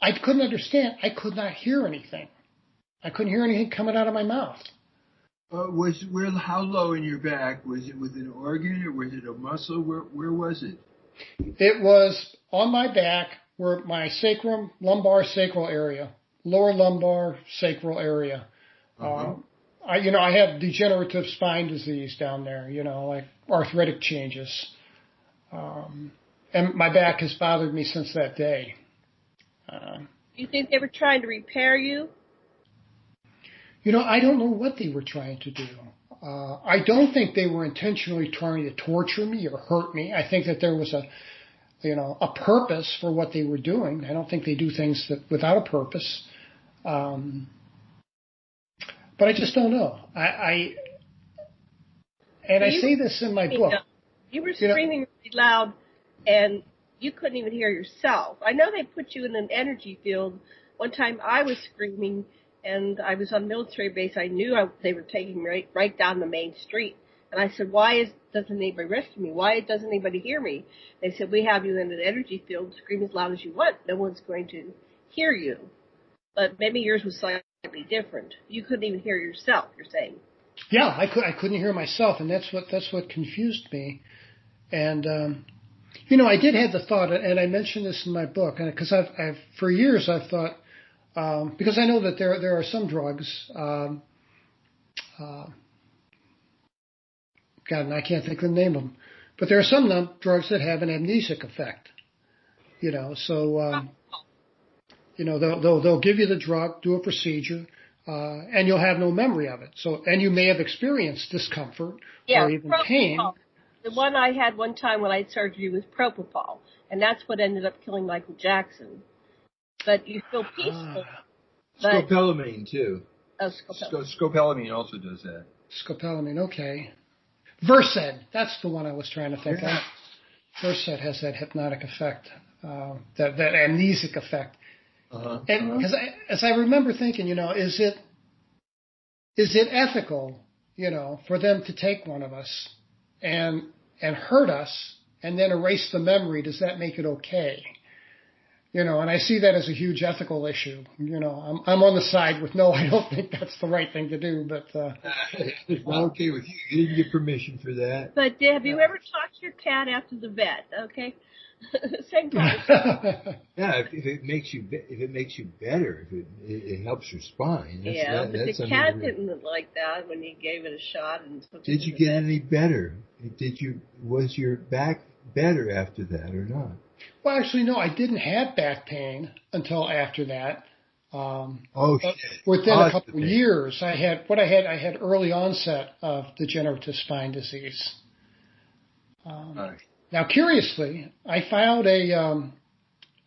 I couldn't understand. I could not hear anything. I couldn't hear anything coming out of my mouth. How low in your back? Was it with an organ or was it a muscle? Where was it? It was on my back, where my sacrum, lumbar sacral area, lower lumbar sacral area. I have degenerative spine disease down there, like arthritic changes. And my back has bothered me since that day. Do you think they were trying to repair you? I don't know what they were trying to do. I don't think they were intentionally trying to torture me or hurt me. I think that there was a purpose for what they were doing. I don't think they do things without a purpose. But I just don't know. I say this in my book. You were screaming really loud, and you couldn't even hear yourself. I know they put you in an energy field. One time I was screaming, and I was on military base. I knew they were taking me right down the main street. And I said, doesn't anybody rescue me? Why doesn't anybody hear me? They said, we have you in an energy field. Scream as loud as you want. No one's going to hear you. But maybe yours was slightly different. You couldn't even hear yourself, you're saying. Yeah, I couldn't hear myself, and that's what confused me. And, I did have the thought, and I mentioned this in my book, because I've for years I've thought, because I know that there are some drugs, God, and I can't think of the name of them. But there are some drugs that have an amnesic effect. So they'll give you the drug, do a procedure, and you'll have no memory of it. So, and you may have experienced discomfort or even pain. The one I had one time when I had surgery was propofol, and that's what ended up killing Michael Jackson. But you feel peaceful. Scopolamine, too. Oh, Scopolamine also does that. Scopolamine, okay. Versed, that's the one I was trying to think of. Versed has that hypnotic effect, that amnesic effect. And as I remember thinking, is it ethical, for them to take one of us and hurt us and then erase the memory? Does that make it okay? And I see that as a huge ethical issue. I'm on the side with no, I don't think that's the right thing to do, but it's not okay with you. You didn't get permission for that. But have you ever talked to your cat after the vet? Okay. Same time. Yeah, if it makes you better, if it helps your spine. But the cat didn't like that when you gave it a shot. Did you get any better? Was your back better after that or not? Well, actually, no. I didn't have back pain until after that. Within a couple of years, I had early onset of degenerative spine disease. Now, curiously, I filed an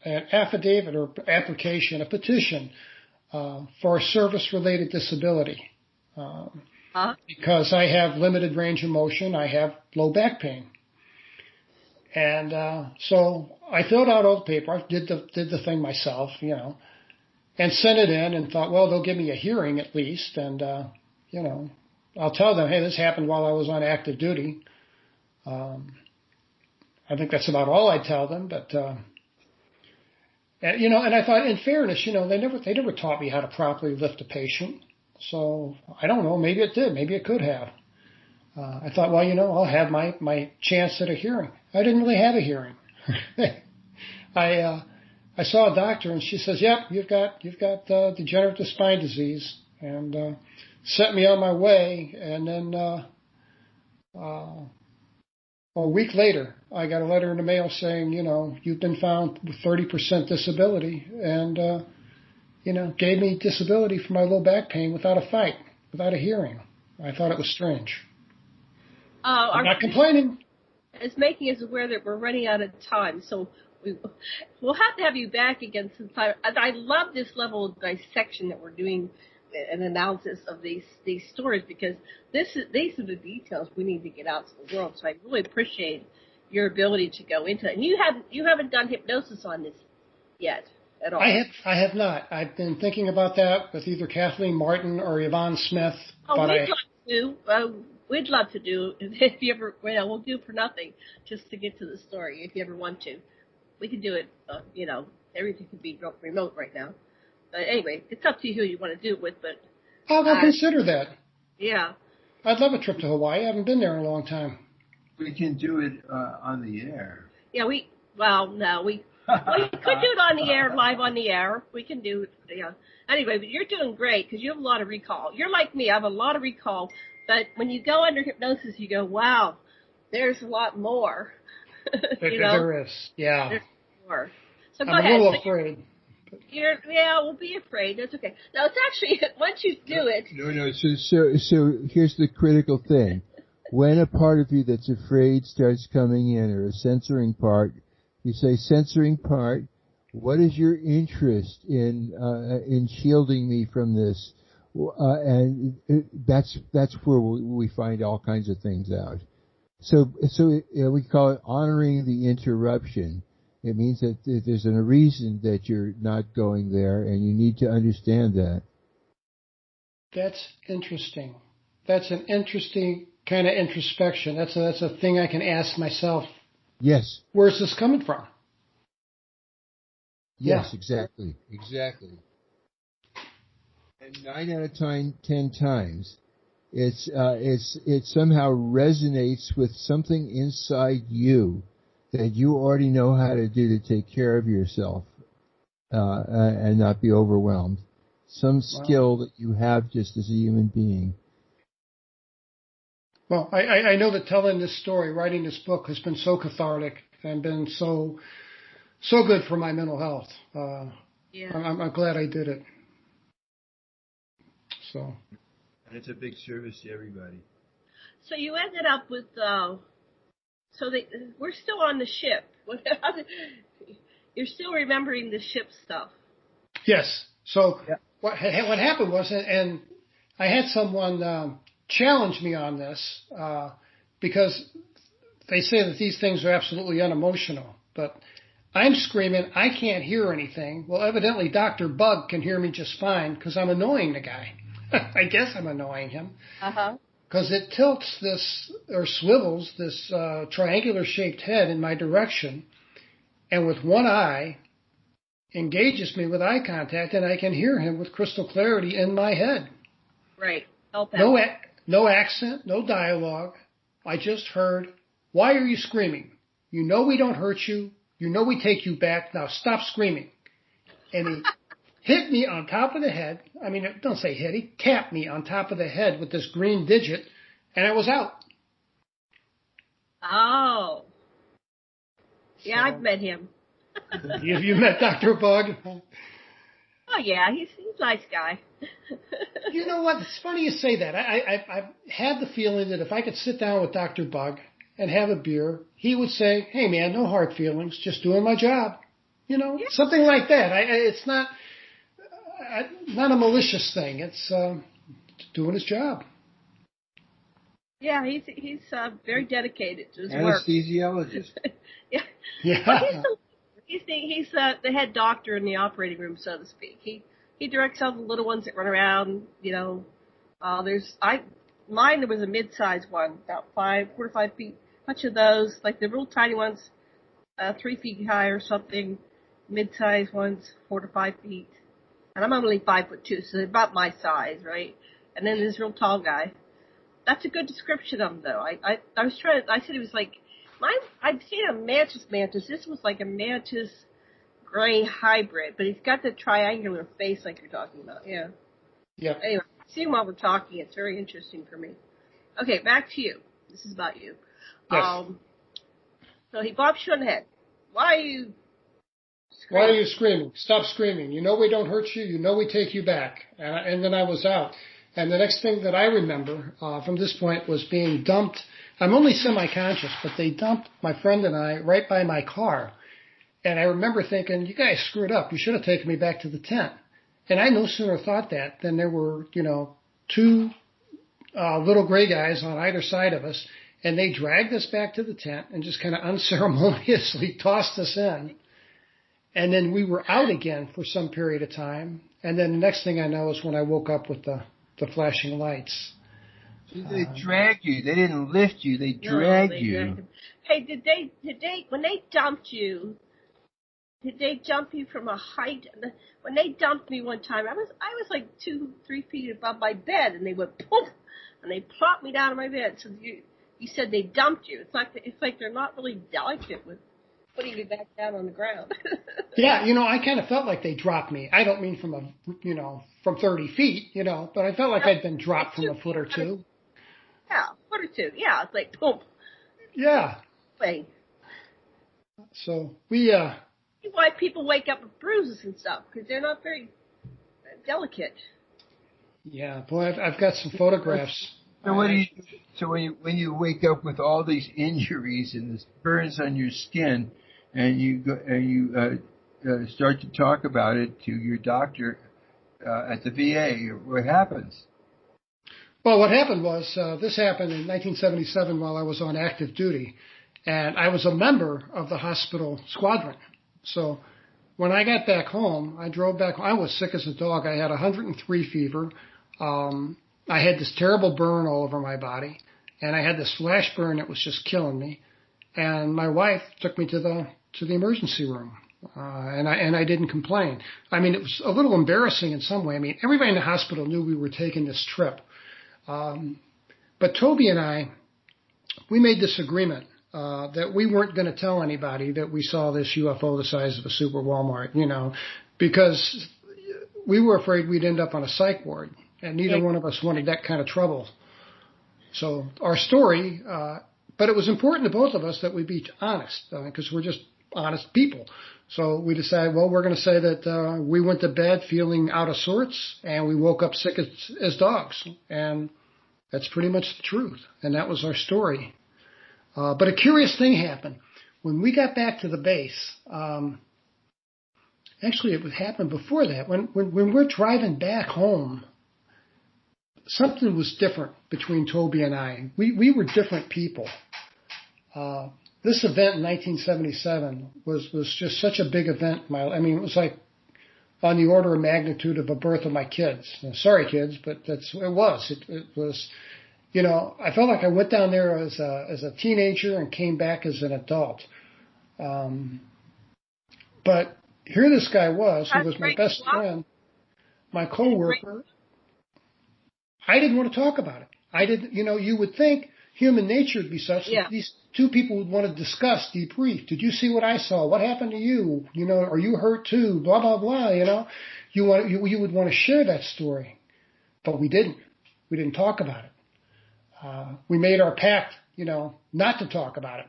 affidavit or application, a petition for a service-related disability because I have limited range of motion. I have low back pain, and so I filled out all the paper. I did the thing myself, and sent it in, and thought, well, they'll give me a hearing at least, and I'll tell them, hey, this happened while I was on active duty. I think that's about all I tell them, but and I thought, in fairness, they never taught me how to properly lift a patient, so I don't know, maybe it did, maybe it could have. I thought, well, I'll have my chance at a hearing. I didn't really have a hearing. I saw a doctor, and she says, "Yep, you've got degenerative spine disease," and sent me on my way, and then. A week later, I got a letter in the mail saying, you've been found with 30% disability, and, gave me disability for my low back pain without a fight, without a hearing. I thought it was strange. I'm not complaining. It's making us aware that we're running out of time, so we'll have to have you back again sometime. I love this level of dissection that we're doing, an analysis of these stories, because these are the details we need to get out to the world. So I really appreciate your ability to go into it. And you haven't done hypnosis on this yet at all. I have not. I've been thinking about that with either Kathleen Martin or Yvonne Smith. We'd love to do if you ever. We'll do it for nothing just to get to the story. If you ever want to, we can do it. Everything can be remote right now. But anyway, it's up to you who you want to do it with, but... I'll consider that. Yeah. I'd love a trip to Hawaii. I haven't been there in a long time. We can do it on the air. Yeah, we could do it on the air, live on the air. We can do it, Anyway, but you're doing great because you have a lot of recall. You're like me. I have a lot of recall. But when you go under hypnosis, you go, wow, there's a lot more. There is, yeah. There's more. So go I'm ahead. a little afraid. We'll be afraid. That's okay. No, it's actually, once you do it. No. So here's the critical thing. When a part of you that's afraid starts coming in, or a censoring part, you say, censoring part, what is your interest in shielding me from this? And that's where we find all kinds of things out. So we call it honoring the interruption. It means that there's a reason that you're not going there, and you need to understand that. That's interesting. That's an interesting kind of introspection. That's a thing I can ask myself. Yes. Where's this coming from? Yes, yeah. Exactly. And 9 out of 10 times, it somehow resonates with something inside you that you already know how to do to take care of yourself and not be overwhelmed. Some skill that you have just as a human being. Well, I know that telling this story, writing this book, has been so cathartic and been so good for my mental health. Yeah. I'm glad I did it. So. And it's a big service to everybody. So you ended up with, we're still on the ship. You're still remembering the ship stuff. Yes. So what happened was, and I had someone challenge me on this because they say that these things are absolutely unemotional. But I'm screaming, I can't hear anything. Well, evidently Dr. Bug can hear me just fine because I'm annoying the guy. I guess I'm annoying him. Uh-huh. Because it tilts this, or swivels this triangular-shaped head in my direction, and with one eye, engages me with eye contact, and I can hear him with crystal clarity in my head. Right. Help out. No accent, no dialogue. I just heard, "Why are you screaming? You know we don't hurt you. You know we take you back. Now stop screaming." And he hit me on top of the head. I mean, don't say hit. He tapped me on top of the head with this green digit, and I was out. Oh. Yeah, I've met him. Have you met Dr. Bug? Oh, yeah, he's a nice guy. You know what? It's funny you say that. I've had the feeling that if I could sit down with Dr. Bug and have a beer, he would say, "Hey, man, no hard feelings, just doing my job." You know, something like that. It's not a malicious thing. It's doing his job. Yeah, he's very dedicated to his work. Anesthesiologist. Yeah. Yeah. Well, he's the head doctor in the operating room, so to speak. He directs all the little ones that run around. You know, mine there was a mid-sized one, about 4 to 5 feet. Much of those, like the real tiny ones, 3 feet high or something. Mid-sized ones, 4 to 5 feet. And I'm only 5'2", so they're about my size, right? And then this real tall guy. That's a good description of him, though. I said he was like, I've seen a mantis. This was like a mantis gray hybrid, but he's got the triangular face like you're talking about. Yeah. Yeah. Anyway, see him while we're talking. It's very interesting for me. Okay, back to you. This is about you. Yes. So he bops you on the head. Why are you screaming? Why are you screaming? Stop screaming. You know we don't hurt you. You know we take you back. And then I was out. And the next thing that I remember from this point was being dumped. I'm only semi-conscious, but they dumped my friend and I right by my car. And I remember thinking, you guys screwed up. You should have taken me back to the tent. And I no sooner thought that than there were, 2 little gray guys on either side of us. And they dragged us back to the tent and just kind of unceremoniously tossed us in. And then we were out again for some period of time. And then the next thing I know is when I woke up with the flashing lights. They dragged you. They didn't lift you. They dragged you. Hey, did they when they dumped you? Did they dump you from a height? When they dumped me one time, I was like 2-3 feet above my bed, and they went poof, and they plopped me down on my bed. So you said they dumped you. It's like they're not really delicate with putting me back down on the ground. Yeah, I kind of felt like they dropped me. I don't mean from from 30 feet, but I felt like I'd been dropped from a foot or two. Yeah, a foot or two. Yeah, it's like boom. Yeah. Thing. So we. Why people wake up with bruises and stuff because they're not very delicate. Yeah, boy, I've got some photographs. So what do you? So when you wake up with all these injuries and this burns on your skin, and you start to talk about it to your doctor at the VA, what happens? Well, what happened was this happened in 1977 while I was on active duty, and I was a member of the hospital squadron. So when I got back home, I drove back home. I was sick as a dog. I had 103 fever. I had this terrible burn all over my body, and I had this flash burn that was just killing me. And my wife took me to the emergency room, and I didn't complain. I mean, it was a little embarrassing in some way. I mean, everybody in the hospital knew we were taking this trip, but Toby and I, we made this agreement that we weren't going to tell anybody that we saw this UFO the size of a super Walmart, because we were afraid we'd end up on a psych ward. And neither one of us wanted that kind of trouble. So our story, but it was important to both of us that we be honest, because we're just honest people. So we decided, well, we're going to say that we went to bed feeling out of sorts, and we woke up sick as dogs. And that's pretty much the truth. And that was our story. But a curious thing happened. When we got back to the base, actually it would happen before that. When we're driving back home, something was different between Toby and I. We were different people. This event in 1977 was just such a big event. It was like on the order of magnitude of the birth of my kids. Sorry, kids, but it was. It was, I felt like I went down there as a teenager and came back as an adult. But here this guy was, who was my best friend, my coworker. I didn't want to talk about it. I didn't, you would think human nature would be such that these two people would want to discuss, debrief. Did you see what I saw? What happened to you? Are you hurt too? Blah, blah, blah, You would want to share that story. But we didn't. We didn't talk about it. We made our pact, not to talk about it.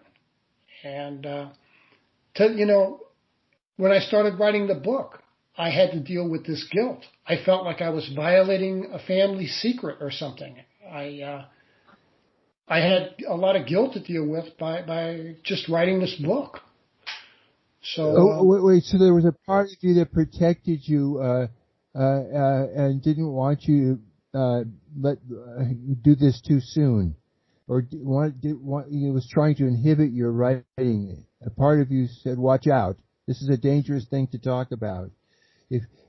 And, when I started writing the book, I had to deal with this guilt. I felt like I was violating a family secret or something. I had a lot of guilt to deal with by just writing this book. So wait, so there was a part of you that protected you and didn't want you to do this too soon, or it was trying to inhibit your writing. A part of you said, "Watch out! This is a dangerous thing to talk about."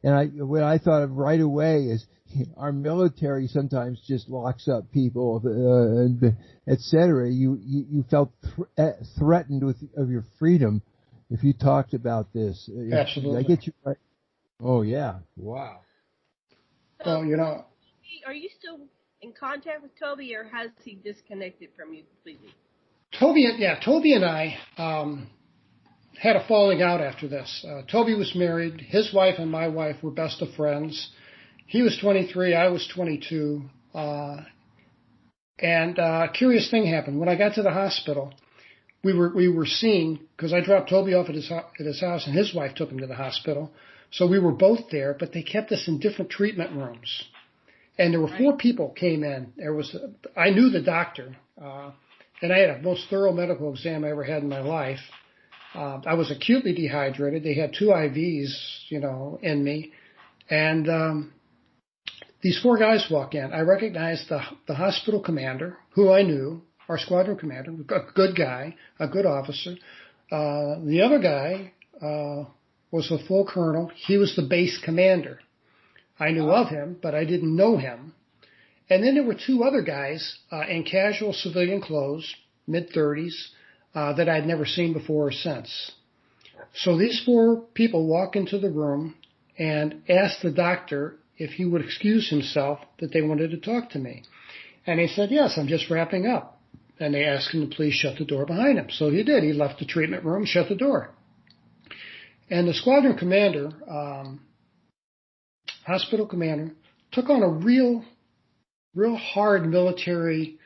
What I thought of right away is our military sometimes just locks up people, etc. You felt threatened of your freedom if you talked about this. Absolutely. Did I get you right? Oh yeah. Wow. Well, Are you still in contact with Toby, or has he disconnected from you completely? Toby and I had a falling out after this. Toby was married. His wife and my wife were best of friends. He was 23. I was 22. And a curious thing happened. When I got to the hospital, we were seen, because I dropped Toby off at his house, and his wife took him to the hospital. So we were both there, but they kept us in different treatment rooms. And there were 4 people came in. I knew the doctor, and I had the most thorough medical exam I ever had in my life. I was acutely dehydrated. They had 2 IVs, in me. And these 4 guys walk in. I recognized the hospital commander, who I knew, our squadron commander, a good guy, a good officer. The other guy was a full colonel. He was the base commander. I knew of him, but I didn't know him. And then there were 2 other guys in casual civilian clothes, mid-30s, that I'd never seen before or since. So these 4 people walk into the room and ask the doctor if he would excuse himself, that they wanted to talk to me. And he said, yes, I'm just wrapping up. And they asked him to please shut the door behind him. So he did. He left the treatment room, shut the door. And the squadron commander, hospital commander, took on a real hard military,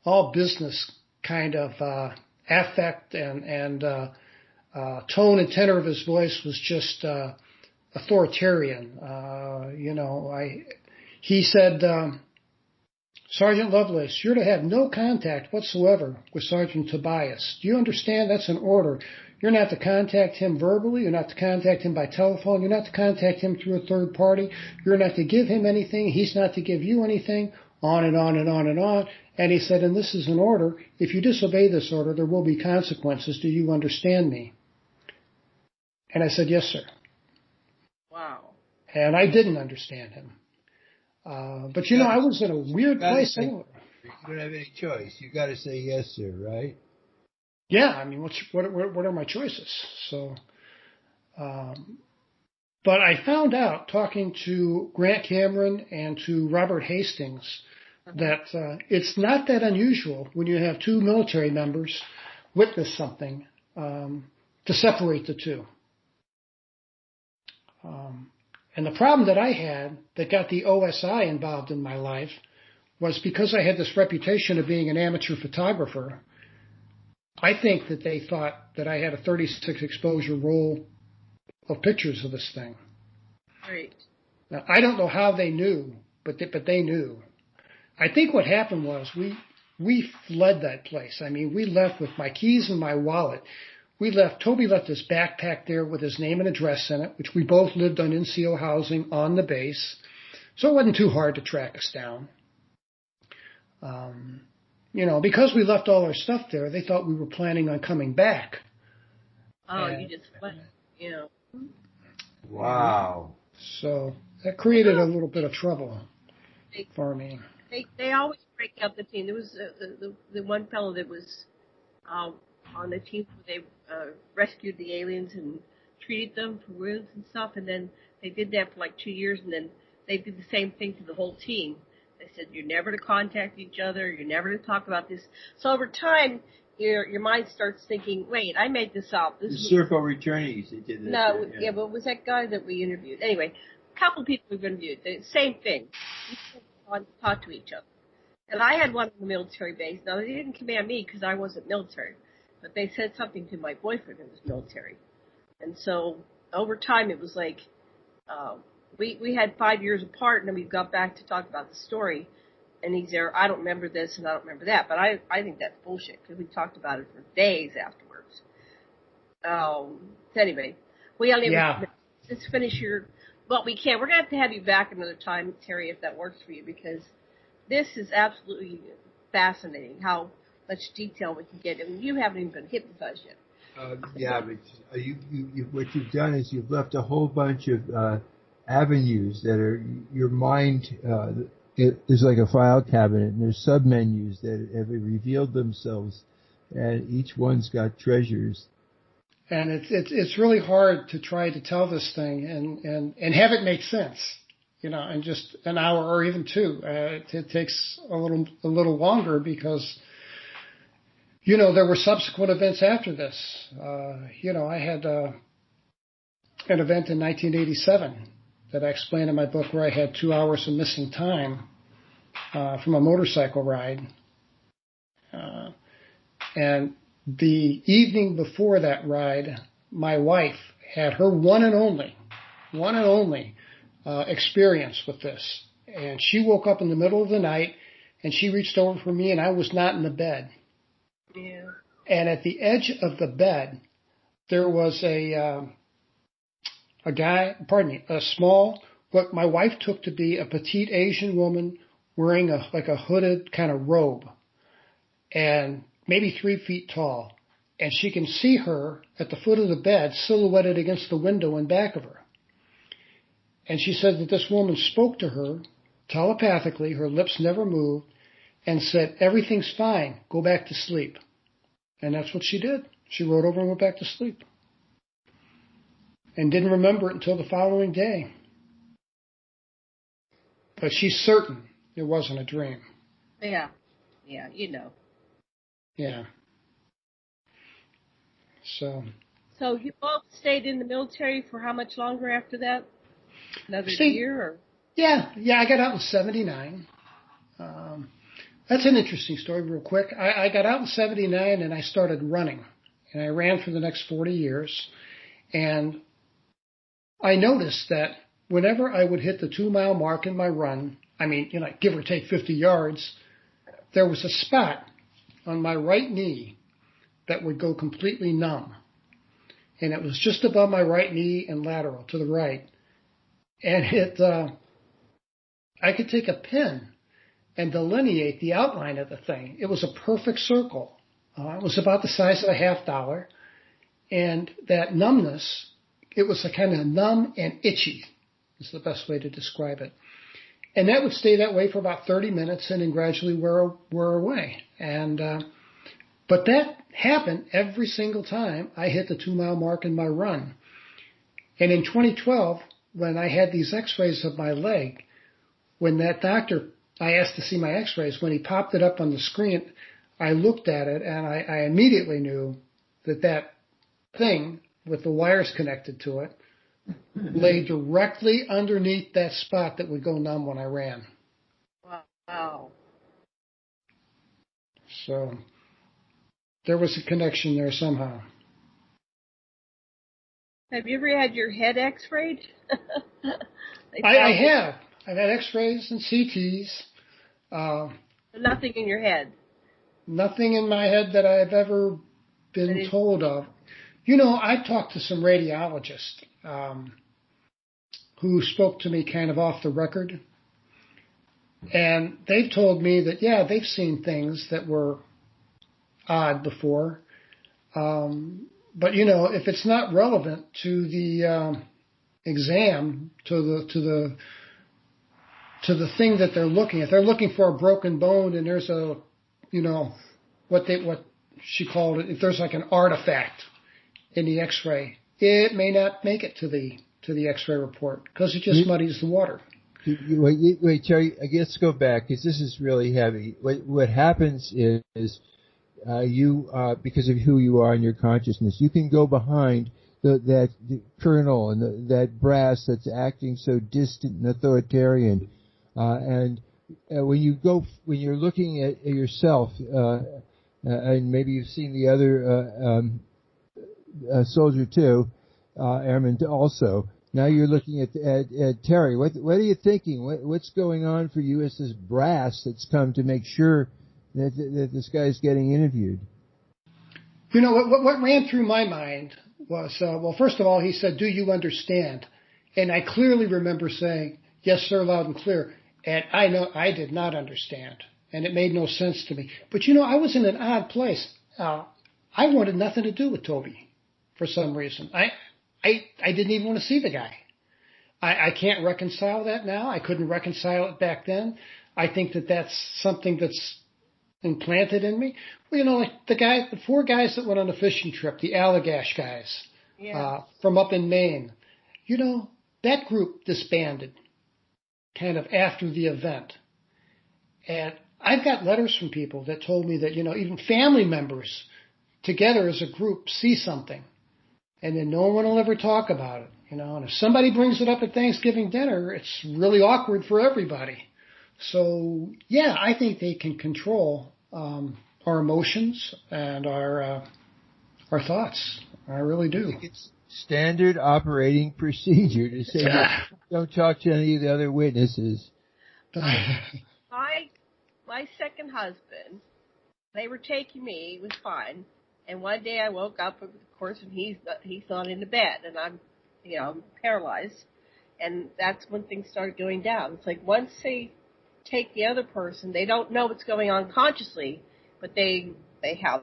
all business kind of affect, and tone and tenor of his voice was just authoritarian. He said, Sergeant Lovelace, you're to have no contact whatsoever with Sergeant Tobias. Do you understand? That's an order. You're not to contact him verbally. You're not to contact him by telephone. You're not to contact him through a third party. You're not to give him anything. He's not to give you anything. On and on and on and on. And he said, and this is an order. If you disobey this order, there will be consequences. Do you understand me? And I said, yes, sir. Wow. And I didn't understand him. But I was in a weird place anyway. You don't have any choice. You got to say yes, sir, right? Yeah, I mean, what are my choices? So, but I found out talking to Grant Cameron and to Robert Hastings that it's not that unusual when you have 2 military members witness something to separate the 2. And the problem that I had that got the OSI involved in my life was because I had this reputation of being an amateur photographer, I think that they thought that I had a 36 exposure roll of pictures of this thing. Right. Now, I don't know how they knew, but they knew. I think what happened was we fled that place. I mean, we left with my keys and my wallet. Toby left his backpack there with his name and address in it, which we both lived on NCO housing on the base. So it wasn't too hard to track us down. Because we left all our stuff there, they thought we were planning on coming back. Oh, you just fled, Wow. So that created a little bit of trouble for me. They always break up the team. There was the one fellow that was on the team where they rescued the aliens and treated them for wounds and stuff, and then they did that for like 2 years, and then they did the same thing to the whole team. They said, you're never to contact each other, you're never to talk about this. So over time, your mind starts thinking, wait, I made this up. The circle returnees, they did this. No, yeah, but it was that guy that we interviewed. Anyway, a couple of people we've interviewed, the same thing. We couldn't talk to each other. And I had one on the military base. Now, they didn't command me because I wasn't military, but they said something to my boyfriend who was military. And so over time, it was like we had 5 years apart, and then we got back to talk about the story. And he's there, I don't remember this and I don't remember that. But I think that's bullshit because we talked about it for days afterwards. So anyway, let's finish your, well, we can't. We're going to have you back another time, Terry, if that works for you, because this is absolutely fascinating how much detail we can get. And you haven't even been hypnotized yet. But what you've done is you've left a whole bunch of avenues that are your mind. It is like a file cabinet, and there's submenus that have revealed themselves, and each one's got treasures. And it's really hard to try to tell this thing and have it make sense, in just an hour or even two. It takes a little longer because, there were subsequent events after this. I had an event in 1987 that I explained in my book where I had 2 hours of missing time from a motorcycle ride. And the evening before that ride, my wife had her one and only experience with this. And she woke up in the middle of the night and she reached over for me and I was not in the bed. Yeah. And at the edge of the bed, there was a small, what my wife took to be a petite Asian woman wearing a hooded kind of robe and maybe 3 feet tall. And she can see her at the foot of the bed silhouetted against the window in back of her. And she said that this woman spoke to her telepathically, her lips never moved, and said, everything's fine, go back to sleep. And that's what she did. She rolled over and went back to sleep. And didn't remember it until the following day. But she's certain it wasn't a dream. Yeah, Yeah. So you both stayed in the military for how much longer after that? Another year? Or? Yeah, I got out in 79. That's an interesting story real quick. I got out in 79 and I started running. And I ran for the next 40 years. And I noticed that whenever I would hit the 2-mile mark in my run, give or take 50 yards, there was a spot on my right knee that would go completely numb. And it was just above my right knee and lateral to the right. And I could take a pen and delineate the outline of the thing. It was a perfect circle. It was about the size of a $50. And that numbness, it was a kind of numb and itchy, is the best way to describe it. And that would stay that way for about 30 minutes and then gradually wear away. But that happened every single time I hit the 2-mile mark in my run. And in 2012, when I had these x-rays of my leg, when that doctor, I asked to see my x-rays, when he popped it up on the screen, I looked at it and I immediately knew that thing with the wires connected to it lay directly underneath that spot that would go numb when I ran. Wow. So there was a connection there somehow. Have you ever had your head x-rayed? I have. I've had x-rays and CTs. Nothing in your head? Nothing in my head that I've ever been told of. You know, I talked to some radiologists who spoke to me kind of off the record. And they've told me that, yeah, they've seen things that were odd before. But, you know, if it's not relevant to the exam, to the thing that they're looking at, they're looking for a broken bone and there's a, you know, what she called it, if there's like an artifact in the x-ray, it may not make it to the x-ray report because it just muddies the water. Wait, Terry, I guess go back because this is really heavy. What happens is you, because of who you are in your consciousness, you can go behind the colonel and that brass that's acting so distant and authoritarian. And when you're looking at yourself, and maybe you've seen the other soldier too, airman also. Now you're looking at Terry. What are you thinking? What's going on for you as this brass that's come to make sure that this guy's getting interviewed? You know, what ran through my mind was, well, first of all, he said, "Do you understand?" And I clearly remember saying, "Yes, sir," loud and clear. And I know I did not understand, and it made no sense to me. But you know, I was in an odd place. I wanted nothing to do with Toby for some reason. I didn't even want to see the guy. I can't reconcile that now. I couldn't reconcile it back then. I think that that's something that's implanted in me. Well, you know, like the 4 guys that went on the fishing trip, the Allagash guys, from up in Maine, you know, that group disbanded kind of after the event. And I've got letters from people that told me that, you know, even family members together as a group see something. And then no one will ever talk about it, you know. And if somebody brings it up at Thanksgiving dinner, it's really awkward for everybody. So, yeah, I think they can control our emotions and our thoughts. I really do. I think it's standard operating procedure to say don't talk to any of the other witnesses. My second husband, they were taking me. It was fine. And one day I woke up, of course, and he's not in the bed, and I'm paralyzed. And that's when things started going down. It's like once they take the other person, they don't know what's going on consciously, but they have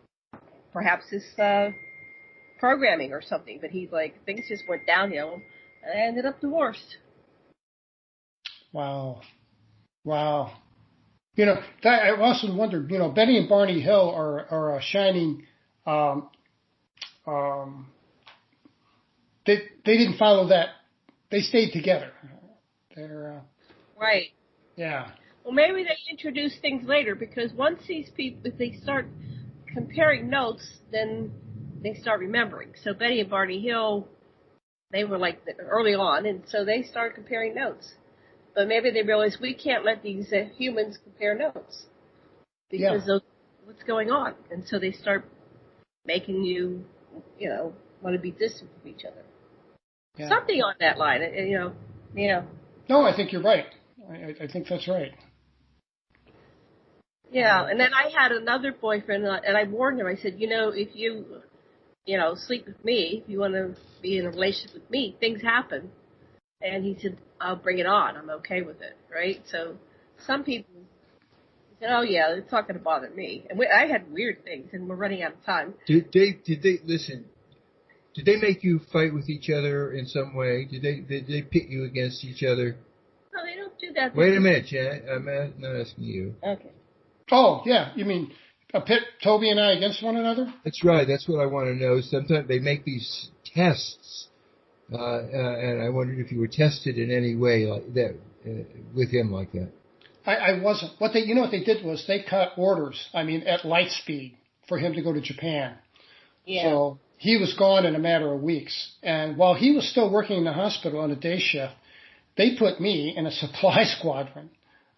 perhaps this programming or something. But he's like, things just went downhill, and I ended up divorced. Wow. You know, I also wondered, you know, Betty and Barney Hill are a shining. They didn't follow that. They stayed together. They're right. Yeah. Well, maybe they introduce things later because once these people, if they start comparing notes, then they start remembering. So Betty and Barney Hill, they were like early on, and so they started comparing notes. But maybe they realized we can't let these humans compare notes because of what's going on, and so they start making you, you know, want to be distant from each other. Yeah. Something on that line, you know. No, I think you're right. I think that's right. Yeah, and then I had another boyfriend, and I warned him. I said, you know, if you sleep with me, if you want to be in a relationship with me, things happen. And he said, I'll bring it on. I'm okay with it, right? So some people said, oh, yeah, it's not going to bother me. And I had weird things, and we're running out of time. Did they listen? Did they make you fight with each other in some way? Did they pit you against each other? No, they don't do that. Wait a minute, Janet. I'm not asking you. Okay. Oh, yeah. You mean pit Toby and I against one another? That's right. That's what I want to know. Sometimes they make these tests, and I wondered if you were tested in any way like that with him like that. I wasn't. What they did was they cut orders. I mean, at light speed for him to go to Japan. Yeah. So he was gone in a matter of weeks. And while he was still working in the hospital on a day shift, they put me in a supply squadron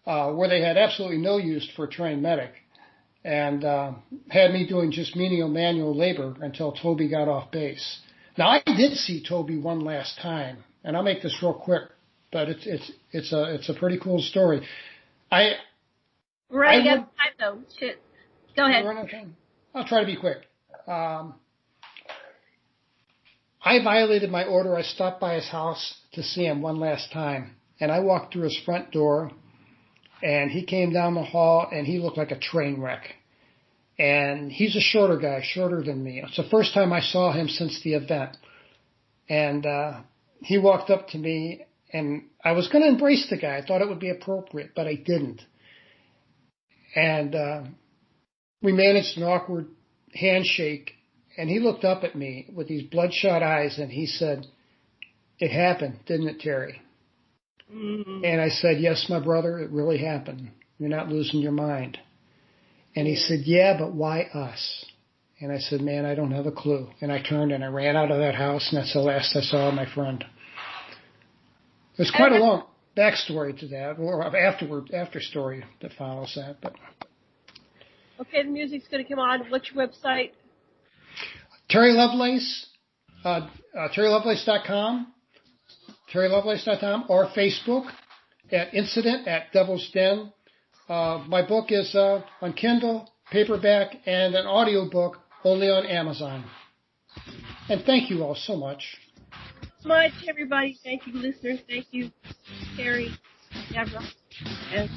where they had absolutely no use for a trained medic. and had me doing just menial manual labor until Toby got off base. Now, I did see Toby one last time, and I'll make this real quick, but it's a pretty cool story. We're running out of time, though. Shit. Go ahead. I'll try to be quick. I violated my order. I stopped by his house to see him one last time, and I walked through his front door, and he came down the hall, and he looked like a train wreck. And he's a shorter guy, shorter than me. It's the first time I saw him since the event. And he walked up to me, and I was going to embrace the guy. I thought it would be appropriate, but I didn't. And we managed an awkward handshake, and he looked up at me with these bloodshot eyes, and he said, "It happened, didn't it, Terry?" Mm-hmm. And I said, "Yes, my brother, it really happened. You're not losing your mind." And he said, "Yeah, but why us?" And I said, "Man, I don't have a clue." And I turned and I ran out of that house, and that's the last I saw of my friend. There's quite a long backstory to that, or after story that follows that. But okay, the music's going to come on. What's your website? Terry Lovelace, TerryLovelace.com, TerryLovelace.com, or Facebook at Incident at Devil's Den. My book is on Kindle, paperback, and an audio book only on Amazon. And thank you all so much. Much, everybody. Thank you, listeners. Thank you, Terry, Deborah, and